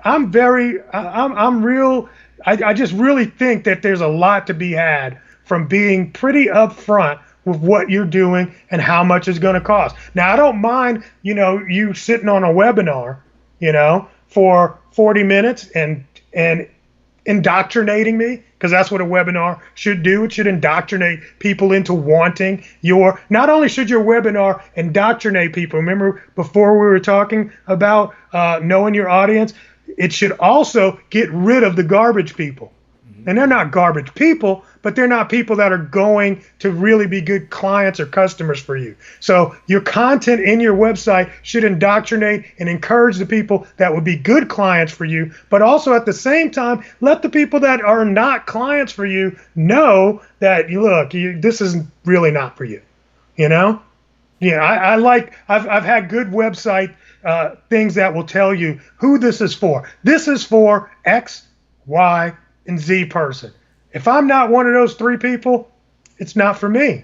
just really think that there's a lot to be had from being pretty upfront with what you're doing and how much it's going to cost. Now, I don't mind, you sitting on a webinar, for 40 minutes and indoctrinating me, because that's what a webinar should do. It should indoctrinate people into wanting not only should your webinar indoctrinate people, remember before we were talking about knowing your audience, it should also get rid of the garbage people. And they're not garbage people, but they're not people that are going to really be good clients or customers for you. So your content in your website should indoctrinate and encourage the people that would be good clients for you, but also at the same time, let the people that are not clients for you know that, this is really not for you, Yeah, I've had good website things that will tell you who this is for. This is for X, Y, and Z person. If I'm not one of those three people, it's not for me.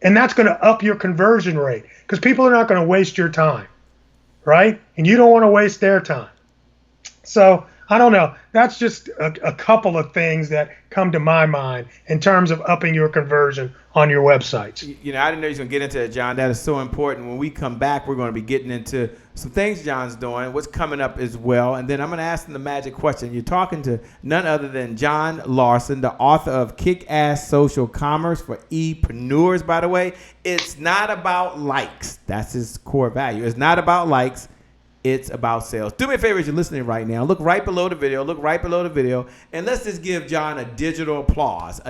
And that's going to up your conversion rate because people are not going to waste your time, right? And you don't want to waste their time. So I don't know. That's just a couple of things that come to my mind in terms of upping your conversion on your websites. I didn't know you was going to get into that, John. That is so important. When we come back, we're going to be getting into some things John's doing, what's coming up as well. And then I'm going to ask him the magic question. You're talking to none other than John Lawson, the author of Kick-Ass Social Commerce for E-Preneurs, by the way. It's not about likes. That's his core value. It's not about likes. It's about sales. Do me a favor as you're listening right now. Look right below the video. And let's just give John a digital applause.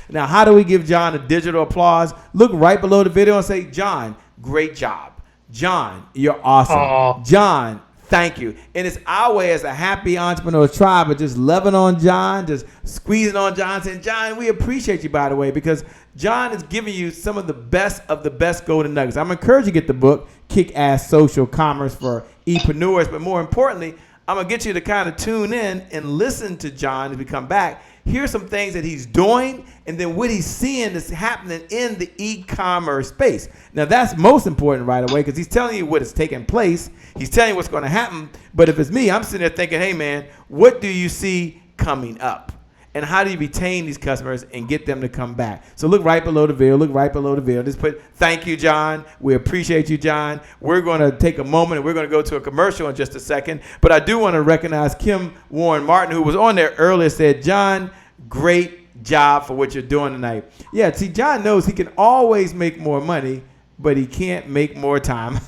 Now, how do we give John a digital applause? Look right below the video and say, John, great job. John, you're awesome. Aww. John, thank you. And it's our way as a happy entrepreneur tribe of just loving on John, just squeezing on John, saying, John, we appreciate you, by the way, because John is giving you some of the best golden nuggets. I'm encouraging you to get the book, Kick-Ass Social Commerce for E-Preneurs. But more importantly, I'm going to get you to kind of tune in and listen to John as we come back. Here's some things that he's doing and then what he's seeing that's happening in the e-commerce space. Now, that's most important right away because he's telling you what is taking place. He's telling you what's going to happen. But if it's me, I'm sitting there thinking, hey, man, what do you see coming up? And how do you retain these customers and get them to come back? So look right below the video. Just put, thank you, John. We appreciate you, John. We're going to take a moment and we're going to go to a commercial in just a second. But I do want to recognize Kim Warren Martin, who was on there earlier, said, John, great job for what you're doing tonight. Yeah, see, John knows he can always make more money, but he can't make more time.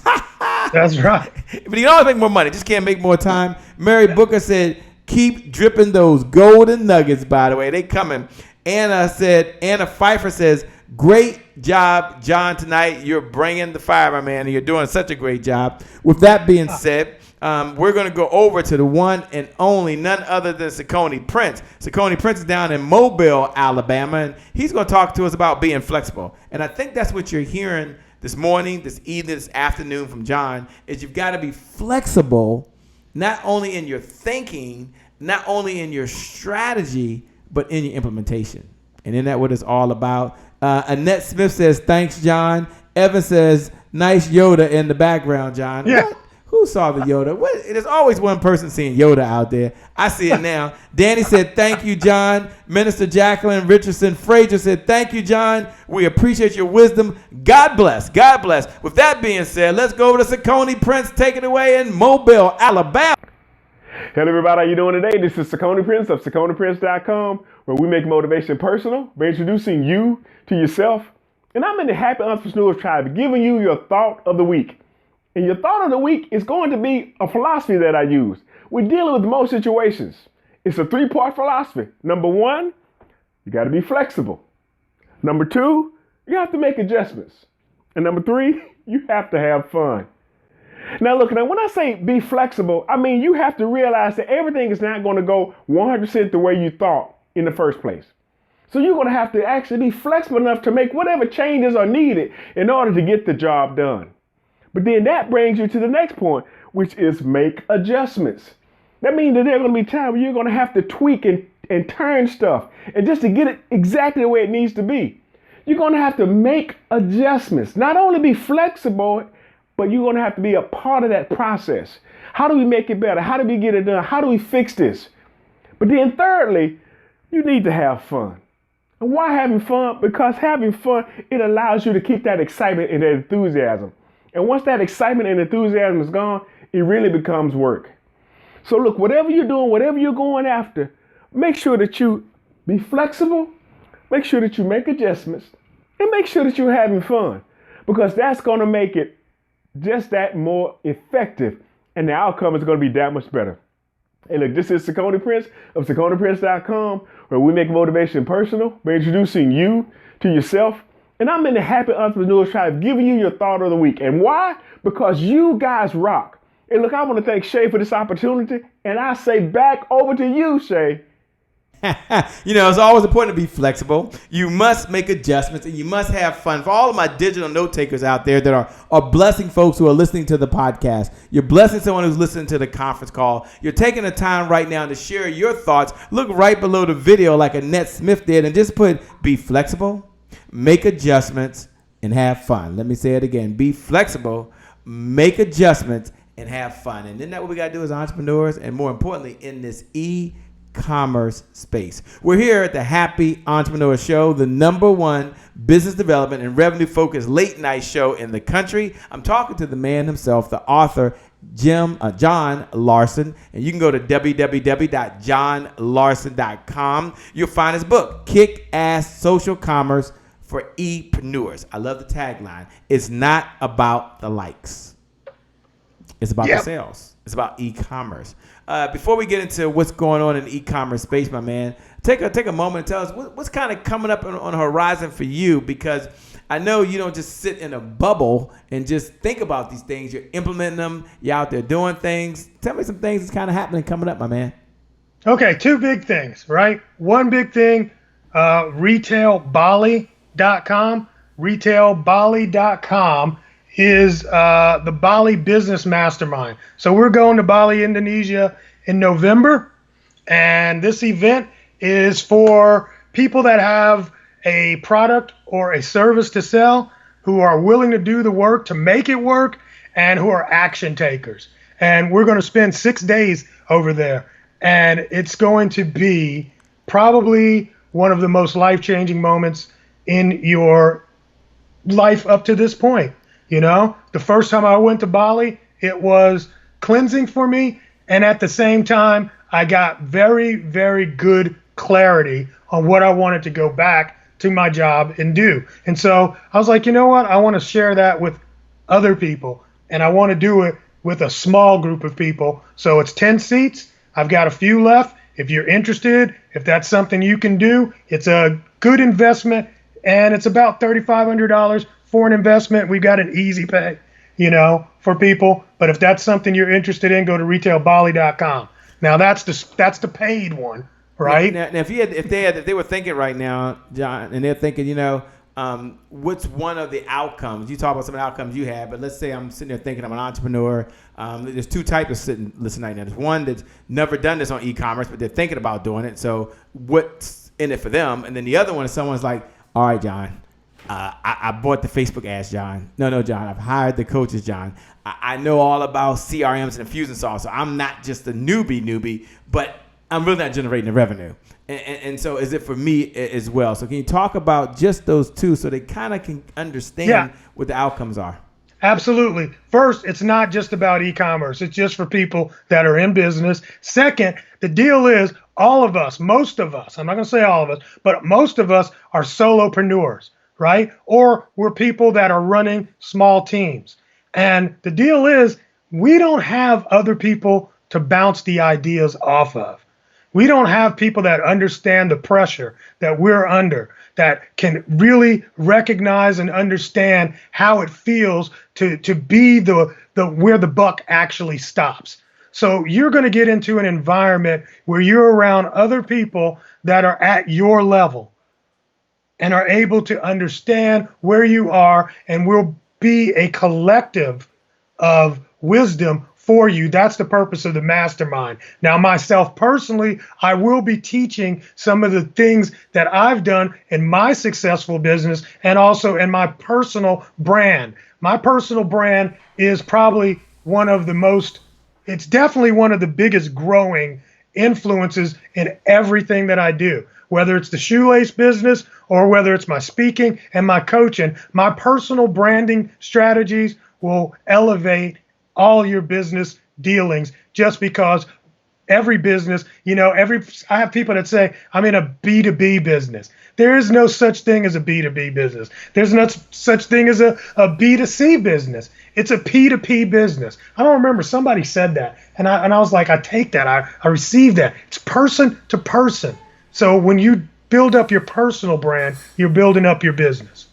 That's right. But he can always make more money, just can't make more time. Mary Booker said, keep dripping those golden nuggets, by the way. They coming. Anna Pfeiffer says, great job, John, tonight. You're bringing the fire, my man, and you're doing such a great job. With that being said, we're going to go over to the one and only, none other than Saucony Prince. Saucony Prince is down in Mobile, Alabama, and he's going to talk to us about being flexible. And I think that's what you're hearing this morning, this evening, this afternoon from John, is you've got to be flexible, not only in your thinking, not only in your strategy, but in your implementation. And isn't that what it's all about? Annette Smith says, thanks, John. Evan says, nice Yoda in the background, John. Yeah. What? Who saw the Yoda? There's always one person seeing Yoda out there. I see it now. Danny said, thank you, John. Minister Jacqueline Richardson Frazier said, thank you, John. We appreciate your wisdom. God bless. God bless. With that being said, let's go over to Saucony Prince. Take it away in Mobile, Alabama. Hello, everybody. How you doing today? This is Saucony Prince of SauconyPrince.com, where we make motivation personal by introducing you to yourself. And I'm in the Happy Entrepreneurs Tribe, giving you your thought of the week. And your thought of the week is going to be a philosophy that I use. We're dealing with most situations. It's a 3-part philosophy. Number 1, you got to be flexible. Number 2, you have to make adjustments. And number 3, you have to have fun. Now, look, when I say be flexible, I mean you have to realize that everything is not going to go 100% the way you thought in the first place. So you're going to have to actually be flexible enough to make whatever changes are needed in order to get the job done. But then that brings you to the next point, which is make adjustments. That means that there are going to be times where you're going to have to tweak and turn stuff, and just to get it exactly the way it needs to be. You're going to have to make adjustments. Not only be flexible, but you're going to have to be a part of that process. How do we make it better? How do we get it done? How do we fix this? But then thirdly, you need to have fun. And why having fun? Because having fun, it allows you to keep that excitement and that enthusiasm. And once that excitement and enthusiasm is gone, it really becomes work. So look, whatever you're doing, whatever you're going after, make sure that you be flexible, make sure that you make adjustments, and make sure that you're having fun, because that's going to make it just that more effective, and the outcome is going to be that much better. Hey, look, this is Saucony Prince of SauconyPrince.com, where we make motivation personal by introducing you to yourself. And I'm in the Happy Entrepreneurs Tribe, giving you your thought of the week. And why? Because you guys rock. And look, I want to thank Shay for this opportunity. And I say back over to you, Shay. It's always important to be flexible. You must make adjustments and you must have fun. For all of my digital note takers out there that are blessing folks who are listening to the podcast, you're blessing someone who's listening to the conference call. You're taking the time right now to share your thoughts. Look right below the video like Annette Smith did and just put be flexible, make adjustments, and have fun. Let me say it again. Be flexible, make adjustments, and have fun. And isn't that what we got to do as entrepreneurs? And more importantly, in this e-commerce space. We're here at the Happy Entrepreneur Show, the #1 business development and revenue-focused late-night show in the country. I'm talking to the man himself, the author, John Lawson, and you can go to www.johnlawson.com. You'll find his book, Kick-Ass Social Commerce for E-Preneurs. I love the tagline. It's not about the likes. It's about the sales. It's about e-commerce. Before we get into what's going on in the e-commerce space, my man, take a moment and tell us what's kind of coming up on the horizon for you, because I know you don't just sit in a bubble and just think about these things. You're implementing them. You're out there doing things. Tell me some things that's kind of happening coming up, my man. Okay, 2 big things, right? One big thing, retailbali.com. Retailbali.com is the Bali Business Mastermind. So we're going to Bali, Indonesia in November. And this event is for people that have a product or a service to sell, who are willing to do the work to make it work, and who are action takers. And we're going to spend 6 days over there. And it's going to be probably one of the most life-changing moments in your life up to this point. You know, the first time I went to Bali, it was cleansing for me. And at the same time, I got very, very good clarity on what I wanted to go back to my job and do. And so I was like, you know what? I want to share that with other people. And I want to do it with a small group of people. So it's 10 seats. I've got a few left. If you're interested, if that's something you can do, it's a good investment. And it's about $3,500 for an investment. We've got an easy pay, you know, for people. But if that's something you're interested in, go to retailbali.com. Now that's the paid one, right? Now if they were thinking right now, John, and they're thinking, you know, what's one of the outcomes? You talk about some of the outcomes you have, but let's say I'm sitting there thinking I'm an entrepreneur. There's two types of listening right now. There's one that's never done this on e-commerce, but they're thinking about doing it. So what's in it for them? And then the other one is someone's like, all right, John, I bought the Facebook ads, John. No, John, I've hired the coaches, John. I know all about CRMs and InfusionSoft, so I'm not just a newbie, but I'm really not generating the revenue. And so is it for me as well? So can you talk about just those two so they kind of can understand what the outcomes are? Absolutely. First, it's not just about e-commerce. It's just for people that are in business. Second, the deal is all of us, most of us, I'm not going to say all of us, but most of us are solopreneurs, right? Or we're people that are running small teams. And the deal is we don't have other people to bounce the ideas off of. We don't have people that understand the pressure that we're under, that can really recognize and understand how it feels to be the where the buck actually stops. So you're going to get into an environment where you're around other people that are at your level and are able to understand where you are, and will be a collective of wisdom for you. That's the purpose of the mastermind. Now, myself personally, I will be teaching some of the things that I've done in my successful business and also in my personal brand. My personal brand is probably it's definitely one of the biggest growing influences in everything that I do, whether it's the shoelace business or whether it's my speaking and my coaching. My personal branding strategies will elevate all your business dealings, just because every business, you know, I have people that say, I'm in a B2B business. There is no such thing as a B2B business. There's no such thing as a B2C business. It's a P2P business. I don't remember, somebody said that. And I was like, I take that. I received that. It's person to person. So when you build up your personal brand, you're building up your business.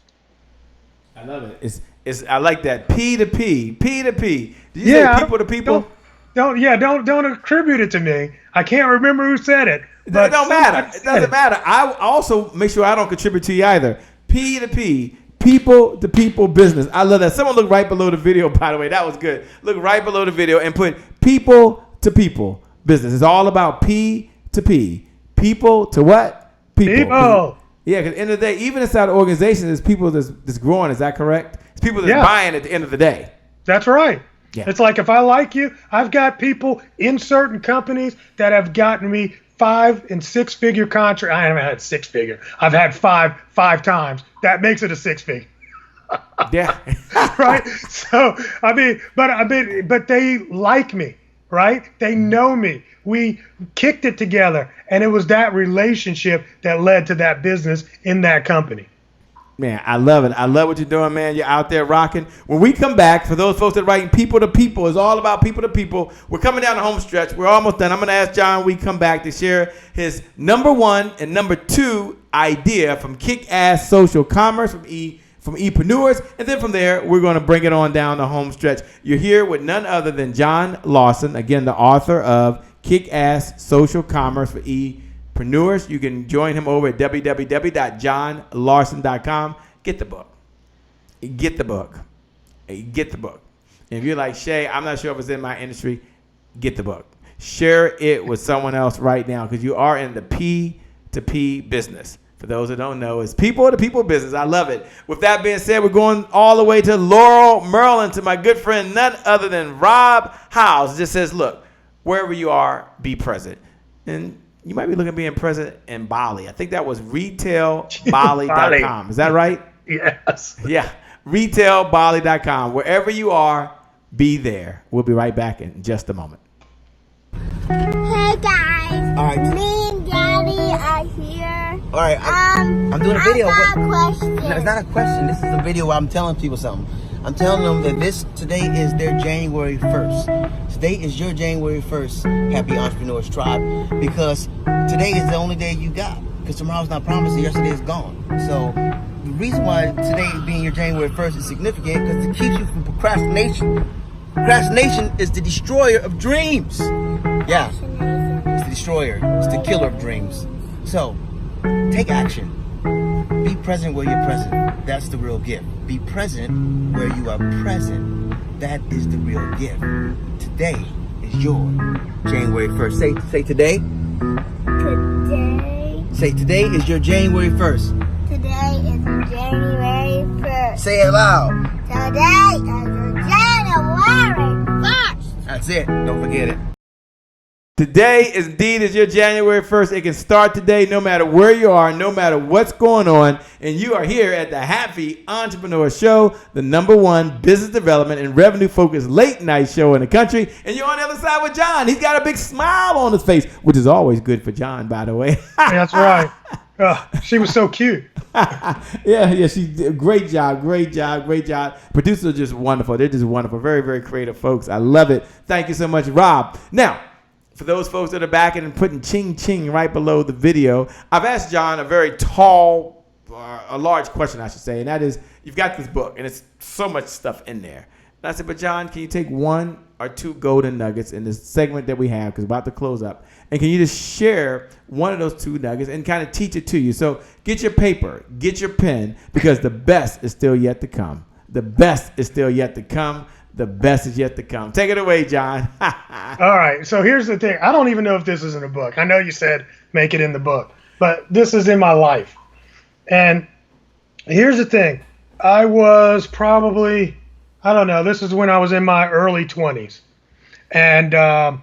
I love it. I like that. P2P. Did you say people to people? Don't attribute it to me. I can't remember who said it. But it don't matter. It doesn't matter. I also make sure I don't contribute to you either. P2P. People to people business. I love that. Someone look right below the video, by the way. That was good. Look right below the video and put people to people business. It's all about P to P. People to what? People. Yeah, because at the end of the day, even inside organizations, there's people that's growing. Is that correct? It's people that's buying at the end of the day. That's right. Yeah. It's like, if I like you, I've got people in certain companies that have gotten me 5- and 6-figure contract. I haven't had 6-figure. I've had five times. That makes it a 6-figure. Yeah. Right. So but they like me, right? They know me. We kicked it together, and it was that relationship that led to that business in that company. Man, I love it. I love what you're doing, man. You're out there rocking. When we come back, for those folks that are writing people to people, it's all about people to people. We're coming down the home stretch. We're almost done. I'm going to ask John when we come back to share his number 1 and number 2 idea from kick-ass social commerce from E-Preneurs. And then from there, we're going to bring it on down the home stretch. You're here with none other than John Lawson, again, the author of Kick-Ass Social Commerce for E-Preneurs. You can join him over at www.johnlawson.com. Get the book. get the book. And if you're like, Shay, I'm not sure if it's in my industry, get the book. Share it with someone else right now because you are in the P2P business. For those that don't know, it's people to people business. I love it. With that being said, we're going all the way to Laurel, Maryland, to my good friend, none other than Rob Howes. It just says, look, wherever you are, be present. And you might be looking at being present in Bali. I think that was retailbali.com. Is that right? Yes. Yeah. Retailbali.com. Wherever you are, be there. We'll be right back in just a moment. Hey guys, All right. me and Daddy are here. All right, I'm doing a video. I got a question. No, it's not a question. This is a video where I'm telling people something. I'm telling them that today is their January 1st. Today is your January 1st Happy Entrepreneurs Tribe, because today is the only day you got. Because tomorrow's not promised and yesterday is gone. So the reason why today being your January 1st is significant because it keeps you from procrastination. Procrastination is the destroyer of dreams. Yeah, it's the destroyer. It's the killer of dreams. So, take action. Be present where you're present. That's the real gift. Be present where you are present. That is the real gift. Today is your January 1st. Say today. Today. Say today is your January 1st. Today is January 1st. Say it loud. Today is January 1st. That's it. Don't forget it. Today is indeed your January 1st. It can start today no matter where you are, no matter what's going on. And you are here at the Happy Entrepreneur Show, the #1 business development and revenue focused late night show in the country. And you're on the other side with John. He's got a big smile on his face, which is always good for John, by the way. That's right. She was so cute. Yeah, she did. Great job. Producers are just wonderful. They're just wonderful. Very, very creative folks. I love it. Thank you so much, Rob. Now, for those folks that are back and putting ching ching right below the video, I've asked John a very tall, a large question, I should say, and that is, you've got this book, and it's so much stuff in there. And I said, but John, can you take 1 or 2 golden nuggets in this segment that we have, because we're about to close up, and can you just share one of those 2 nuggets and kind of teach it to you? So get your paper, get your pen, because the best is still yet to come. The best is still yet to come. The best is yet to come. Take it away, John. All right. So here's the thing. I don't even know if this is in a book. I know you said make it in the book, but this is in my life. And here's the thing. I was probably, I don't know, this is when I was in my early 20s. And I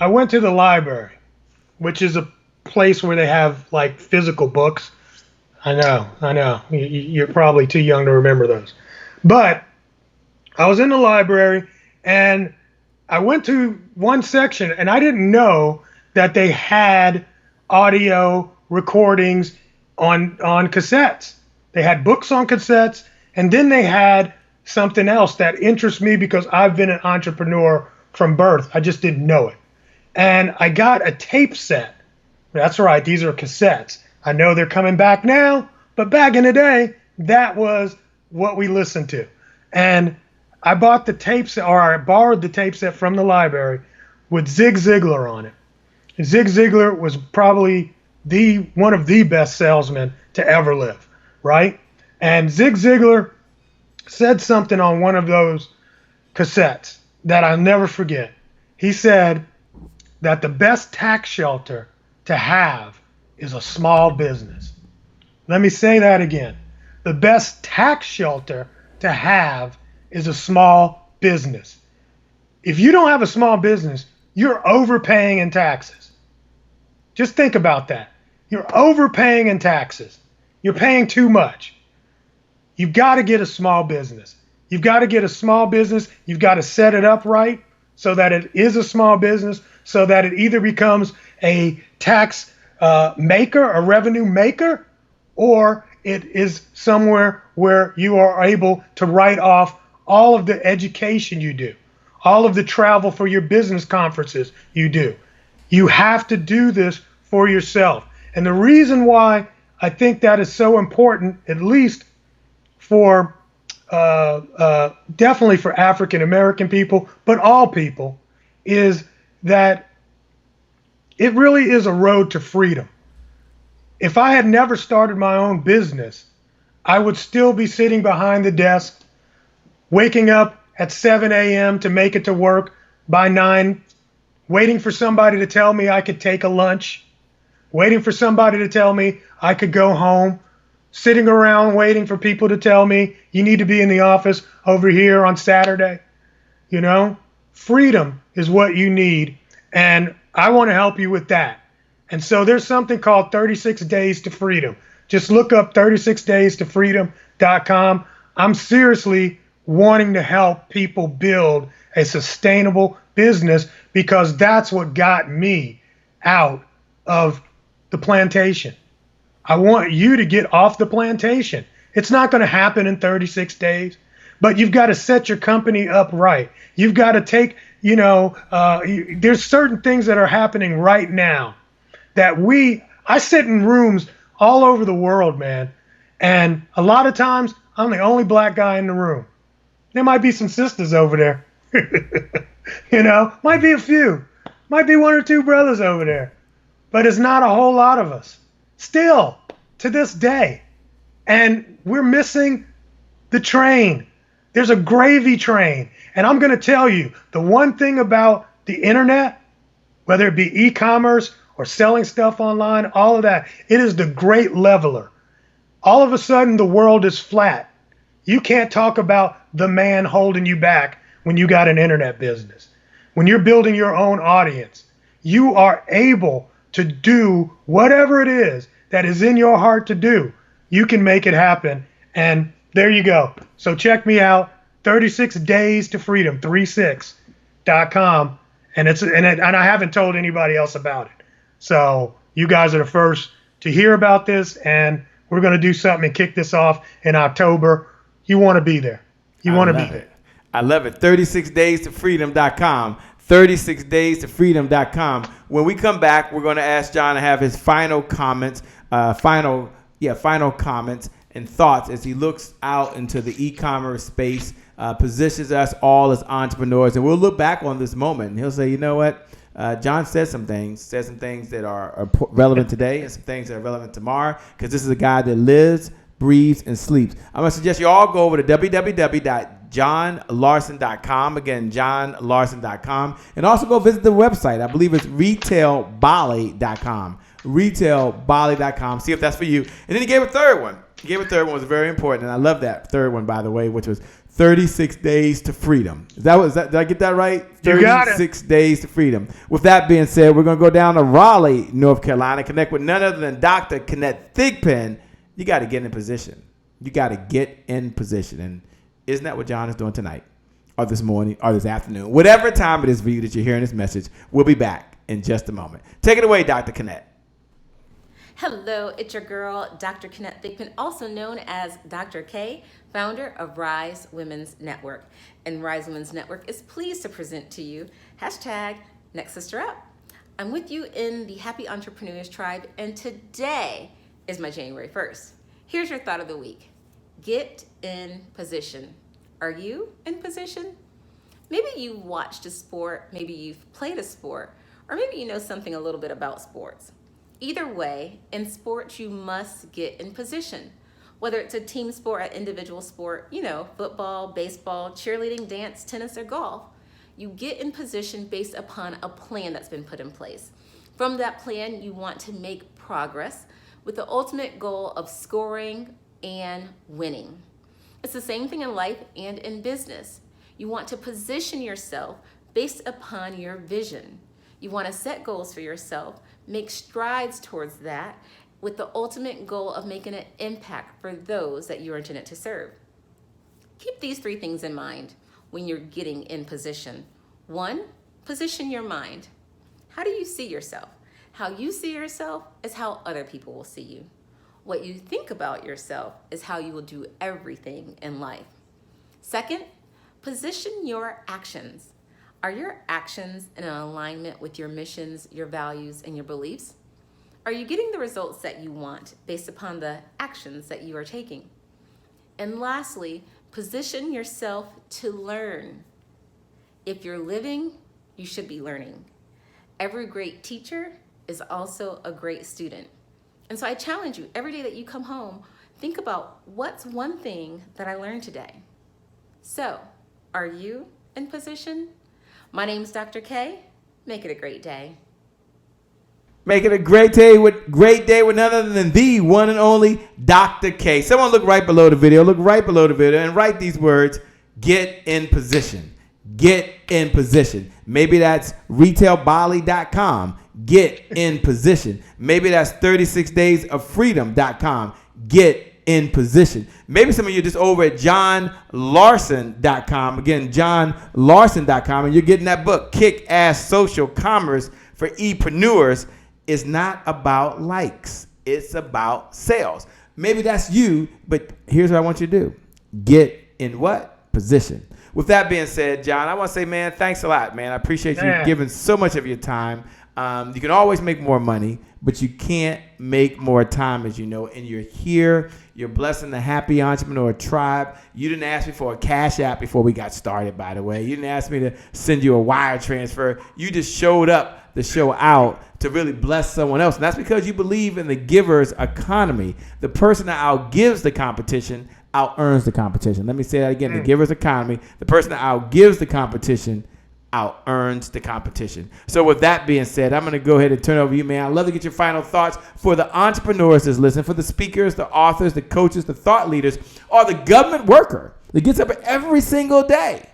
went to the library, which is a place where they have like physical books. I know. You're probably too young to remember those. But I was in the library and I went to one section and I didn't know that they had audio recordings on cassettes. They had books on cassettes, and then they had something else that interests me because I've been an entrepreneur from birth. I just didn't know it. And I got a tape set. That's right, these are cassettes. I know they're coming back now, but back in the day, that was what we listened to. And I bought the tape set, or I borrowed the tape set from the library with Zig Ziglar on it. And Zig Ziglar was probably one of the best salesmen to ever live, right? And Zig Ziglar said something on one of those cassettes that I'll never forget. He said that the best tax shelter to have is a small business. Let me say that again. The best tax shelter to have is a small business. If you don't have a small business, you're overpaying in taxes. Just think about that. You're overpaying in taxes. You're paying too much. You've got to get a small business. You've got to get a small business. You've got to set it up right so that it is a small business, so that it either becomes a tax maker, a revenue maker, or it is somewhere where you are able to write off all of the education you do, all of the travel for your business conferences you do. You have to do this for yourself. And the reason why I think that is so important, at least for definitely for African American people, but all people, is that it really is a road to freedom. If I had never started my own business, I would still be sitting behind the desk waking up at 7 a.m. to make it to work by 9, waiting for somebody to tell me I could take a lunch, waiting for somebody to tell me I could go home, sitting around waiting for people to tell me you need to be in the office over here on Saturday. You know, freedom is what you need. And I want to help you with that. And so there's something called 36 Days to Freedom. Just look up 36daystoFreedom.com. I'm seriously wanting to help people build a sustainable business because that's what got me out of the plantation. I want you to get off the plantation. It's not going to happen in 36 days, but you've got to set your company up right. You've got to take, there's certain things that are happening right now that I sit in rooms all over the world, man. And a lot of times I'm the only black guy in the room. There might be some sisters over there, might be a few, might be 1 or 2 brothers over there, but it's not a whole lot of us still to this day. And we're missing the train. There's a gravy train. And I'm going to tell you, the one thing about the internet, whether it be e-commerce or selling stuff online, all of that, it is the great leveler. All of a sudden, the world is flat. You can't talk about the man holding you back when you got an internet business. When you're building your own audience, you are able to do whatever it is that is in your heart to do. You can make it happen. And there you go. So check me out, 36 Days to Freedom, 36.com. And I haven't told anybody else about it. So you guys are the first to hear about this, and we're going to do something and kick this off in October. You want to be there. You want to be there. I love it. 36daystoFreedom.com. 36daystoFreedom.com. When we come back, we're going to ask John to have his final comments, final comments and thoughts as he looks out into the e-commerce space, positions us all as entrepreneurs, and we'll look back on this moment and he'll say, you know what? John said some things that are relevant today and some things that are relevant tomorrow, because this is a guy that lives, breathes, and sleeps. I'm going to suggest you all go over to www.johnlawson.com. Again, johnlawson.com. And also go visit the website. I believe it's retailbali.com. Retailbali.com. See if that's for you. And then he gave a third one. Was very important. And I love that third one, by the way, which was 36 Days to Freedom. Did I get that right? 36 Days to Freedom. With that being said, we're going to go down to Raleigh, North Carolina, connect with none other than Dr. Kenneth Thigpen. You got to get in position. And isn't that what John is doing tonight or this morning or this afternoon? Whatever time it is for you that you're hearing this message, we'll be back in just a moment. Take it away, Dr. Kenneth. Hello, it's your girl, Dr. Kenneth Thigpen, also known as Dr. K, founder of Rise Women's Network. And Rise Women's Network is pleased to present to you #Next Sister Up. I'm with you in the Happy Entrepreneurs Tribe, and today is my January 1st. Here's your thought of the week. Get in position. Are you in position? Maybe you watched a sport, maybe you've played a sport, or maybe you know something a little bit about sports. Either way, in sports, you must get in position. Whether it's a team sport, an individual sport, football, baseball, cheerleading, dance, tennis, or golf, you get in position based upon a plan that's been put in place. From that plan, you want to make progress with the ultimate goal of scoring and winning. It's the same thing in life and in business. You want to position yourself based upon your vision. You want to set goals for yourself, make strides towards that with the ultimate goal of making an impact for those that you're intended to serve. Keep these 3 things in mind when you're getting in position. 1, position your mind. How do you see yourself? How you see yourself is how other people will see you. What you think about yourself is how you will do everything in life. 2nd, position your actions. Are your actions in alignment with your missions, your values, and your beliefs? Are you getting the results that you want based upon the actions that you are taking? And lastly, position yourself to learn. If you're living, you should be learning. Every great teacher is also a great student. And so I challenge you, every day that you come home, think about what's one thing that I learned today. So, are you in position? My name's Dr. K. Make it a great day. Make it a great day with none other than the one and only Dr. K. Someone look right below the video. Look right below the video and write these words: get in position. Get in position. Maybe that's retailbali.com. Get in position. Maybe that's 36daysofreedom.com. Get in position. Maybe some of you are just over at johnlawson.com. Again, johnlawson.com, and you're getting that book, Kick-Ass Social Commerce for E-Preneurs. It's not about likes. It's about sales. Maybe that's you, but here's what I want you to do. Get in what? Position. With that being said, John, I want to say, man, thanks a lot, man. I appreciate you giving so much of your time. You can always make more money, but you can't make more time, as you know, and you're here. You're blessing the Happy Entrepreneur Tribe. You didn't ask me for a Cash App before we got started, by the way. You didn't ask me to send you a wire transfer. You just showed up to show out to really bless someone else. And that's because you believe in the giver's economy. The person that outgives the competition out-earns the competition. Let me say that again. The giver's economy. The person that outgives the competition out-earns the competition. So with that being said, I'm going to go ahead and turn it over to you, man. I'd love to get your final thoughts for the entrepreneurs that's listening, for the speakers, the authors, the coaches, the thought leaders, or the government worker that gets up every single day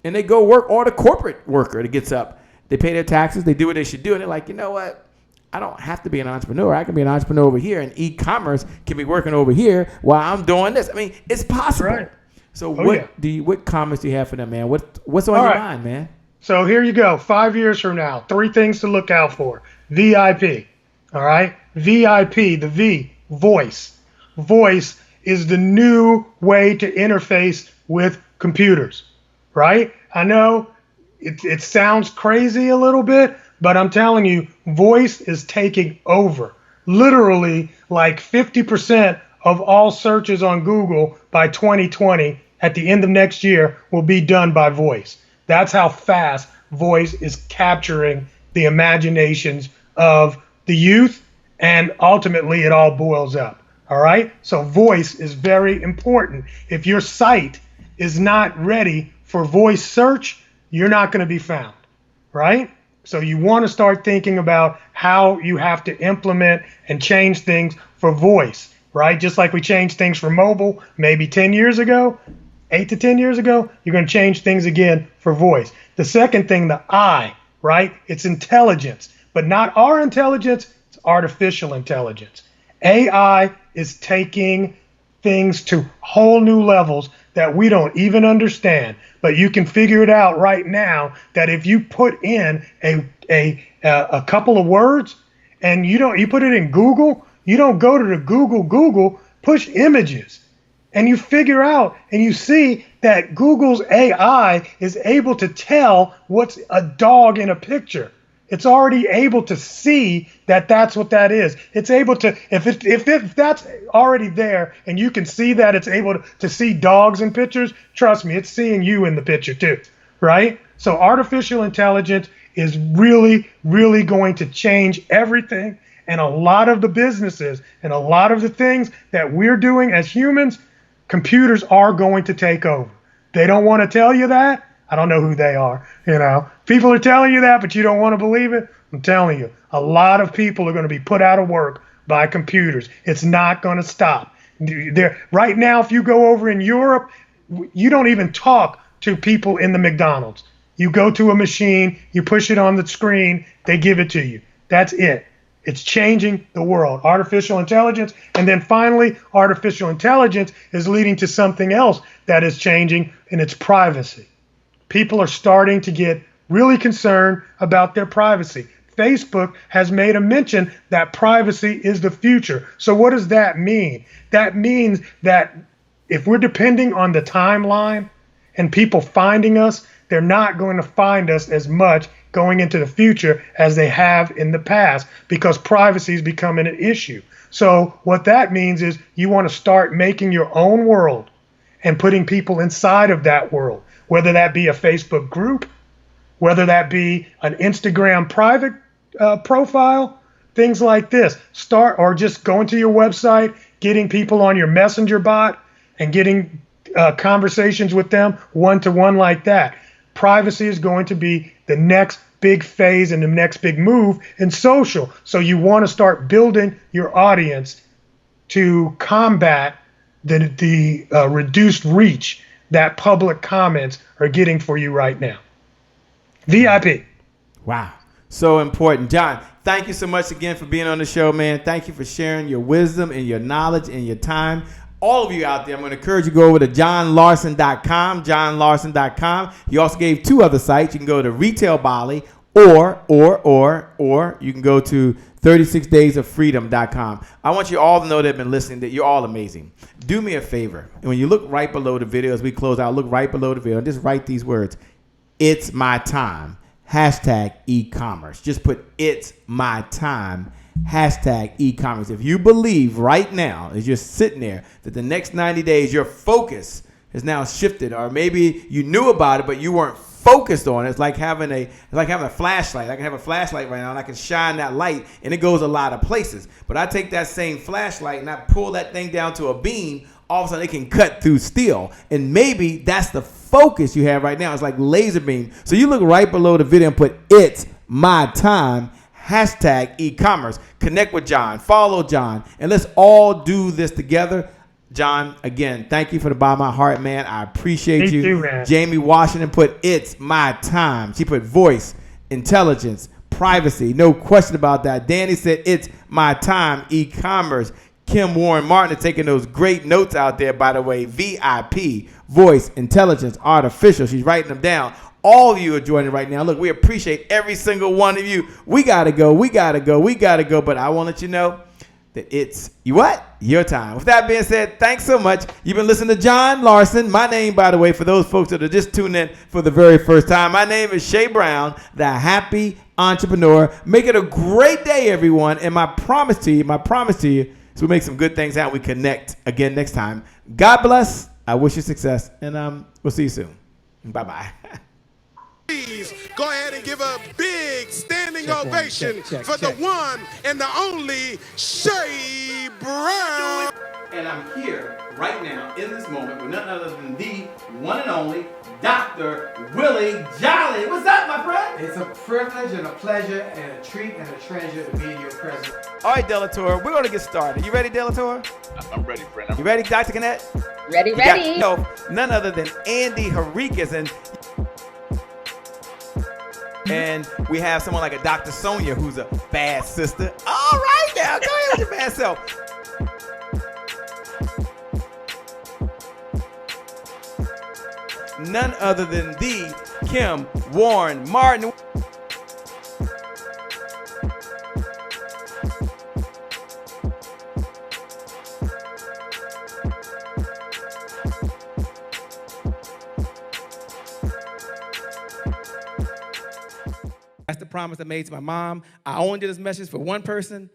and they go work, or the corporate worker that gets up. They pay their taxes. They do what they should do. And they're like, you know what? I don't have to be an entrepreneur. I can be an entrepreneur over here, and e-commerce can be working over here while I'm doing this. I mean, it's possible. Right. So what comments do you have for them, man? What's on your mind, man? So here you go. 5 years from now, 3 things to look out for. VIP. All right. VIP, the V, voice. Voice is the new way to interface with computers, right? I know it sounds crazy a little bit, but I'm telling you, voice is taking over. Literally, like 50% of all searches on Google by 2020, at the end of next year, will be done by voice. That's how fast voice is capturing the imaginations of the youth, and ultimately it all boils up. All right? So voice is very important. If your site is not ready for voice search, you're not going to be found, right? So you want to start thinking about how you have to implement and change things for voice, right? Just like we changed things for mobile maybe 10 years ago, 8 to 10 years ago, you're going to change things again for voice. The second thing, the I, right? It's intelligence, but not our intelligence, it's artificial intelligence. AI is taking things to whole new levels that we don't even understand, but you can figure it out right now that if you put in a couple of words and you put it in Google, you don't go to the Google, push images, and you figure out and you see that Google's AI is able to tell what's a dog in a picture. It's already able to see that that's what that is. It's able to, if that's already there and you can see that it's able to see dogs in pictures, trust me, it's seeing you in the picture too, right? So artificial intelligence is really, really going to change everything. And a lot of the businesses and a lot of the things that we're doing as humans, computers are going to take over. They don't want to tell you that. I don't know who they are. People are telling you that, but you don't want to believe it. I'm telling you, a lot of people are going to be put out of work by computers. It's not going to stop. Right now, if you go over in Europe, you don't even talk to people in the McDonald's. You go to a machine, you push it on the screen, they give it to you. That's it. It's changing the world. Artificial intelligence. And then finally, artificial intelligence is leading to something else that is changing, and it's privacy. People are starting to get really concerned about their privacy. Facebook has made a mention that privacy is the future. So what does that mean? That means that if we're depending on the timeline and people finding us, they're not going to find us as much going into the future as they have in the past, because privacy is becoming an issue. So what that means is you want to start making your own world and putting people inside of that world, whether that be a Facebook group, whether that be an Instagram private profile, things like this. Or just going to your website, getting people on your messenger bot and getting conversations with them one-to-one like that. Privacy is going to be the next big phase and the next big move in social. So you want to start building your audience to combat the reduced reach that public comments are getting for you right now. VIP. Wow. So important. John, thank you so much again for being on the show, man. Thank you for sharing your wisdom and your knowledge and your time. All of you out there, I'm going to encourage you to go over to johnlawson.com, johnlawson.com. He also gave 2 other sites. You can go to Retail Bali or you can go to 36daysofreedom.com. I want you all to know that have been listening that you're all amazing. Do me a favor. And when you look right below the video as we close out, look right below the video and just write these words. It's my time. Hashtag e-commerce. Just put it's my time. Hashtag e-commerce. If you believe right now, as you're sitting there, that the next 90 days, your focus has now shifted, or maybe you knew about it, but you weren't focused on it. It's like having a flashlight. I can have a flashlight right now, and I can shine that light, and it goes a lot of places. But I take that same flashlight, and I pull that thing down to a beam, all of a sudden it can cut through steel. And maybe that's the focus you have right now. It's like laser beam. So you look right below the video and put it's my time. Hashtag e-commerce. Connect with John. Follow John. And let's all do this together. John, again, thank you for the bottom of my heart, man. I appreciate you. Me too, man. Jamie Washington put it's my time. She put voice, intelligence, privacy. No question about that. Danny said it's my time. E-commerce. Kim Warren Martin is taking those great notes out there, by the way. VIP, voice, intelligence, artificial. She's writing them down. All of you are joining right now. Look, we appreciate every single one of you. We got to go. But I want to let you know that it's your time. With that being said, thanks so much. You've been listening to John Lawson. My name, by the way, for those folks that are just tuning in for the very first time, my name is Shay Brown, the happy entrepreneur. Make it a great day, everyone. And my promise to you is we make some good things out. We connect again next time. God bless. I wish you success. And we'll see you soon. Bye-bye. Please go ahead and give a big standing ovation for the one and the only Shay Brown. And I'm here right now in this moment with none other than the one and only Dr. Willie Jolly. What's up, my friend? It's a privilege and a pleasure and a treat and a treasure to be in your presence. All right, Delator, we're going to get started. You ready, Delator? I'm ready, friend. You ready, Dr. Connect? Ready. None other than Andy Henriquez. And we have someone like a Dr. Sonia, who's a bad sister. All right, now, go ahead with your bad self. None other than the Kim Warren Martin. That's the promise I made to my mom. I only did this message for one person,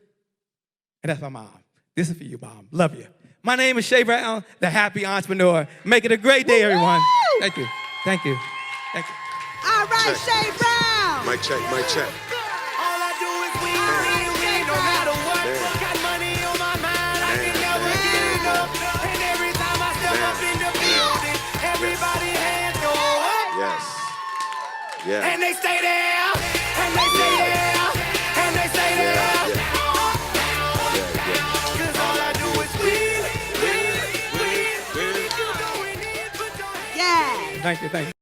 and that's my mom. This is for you, Mom. Love you. My name is Shay Brown, the happy entrepreneur. Make it a great day, everyone. Thank you. Thank you. Thank you. All right, Shay Brown. Mic check, mic check. All I do is win, no matter what. Got money on my mind, I can never get enough. And every time I step up in the building, everybody hands go up. Yes. Yeah. And they stay there, and they stay there, and they stay there. Cause all I do is win. Thank you.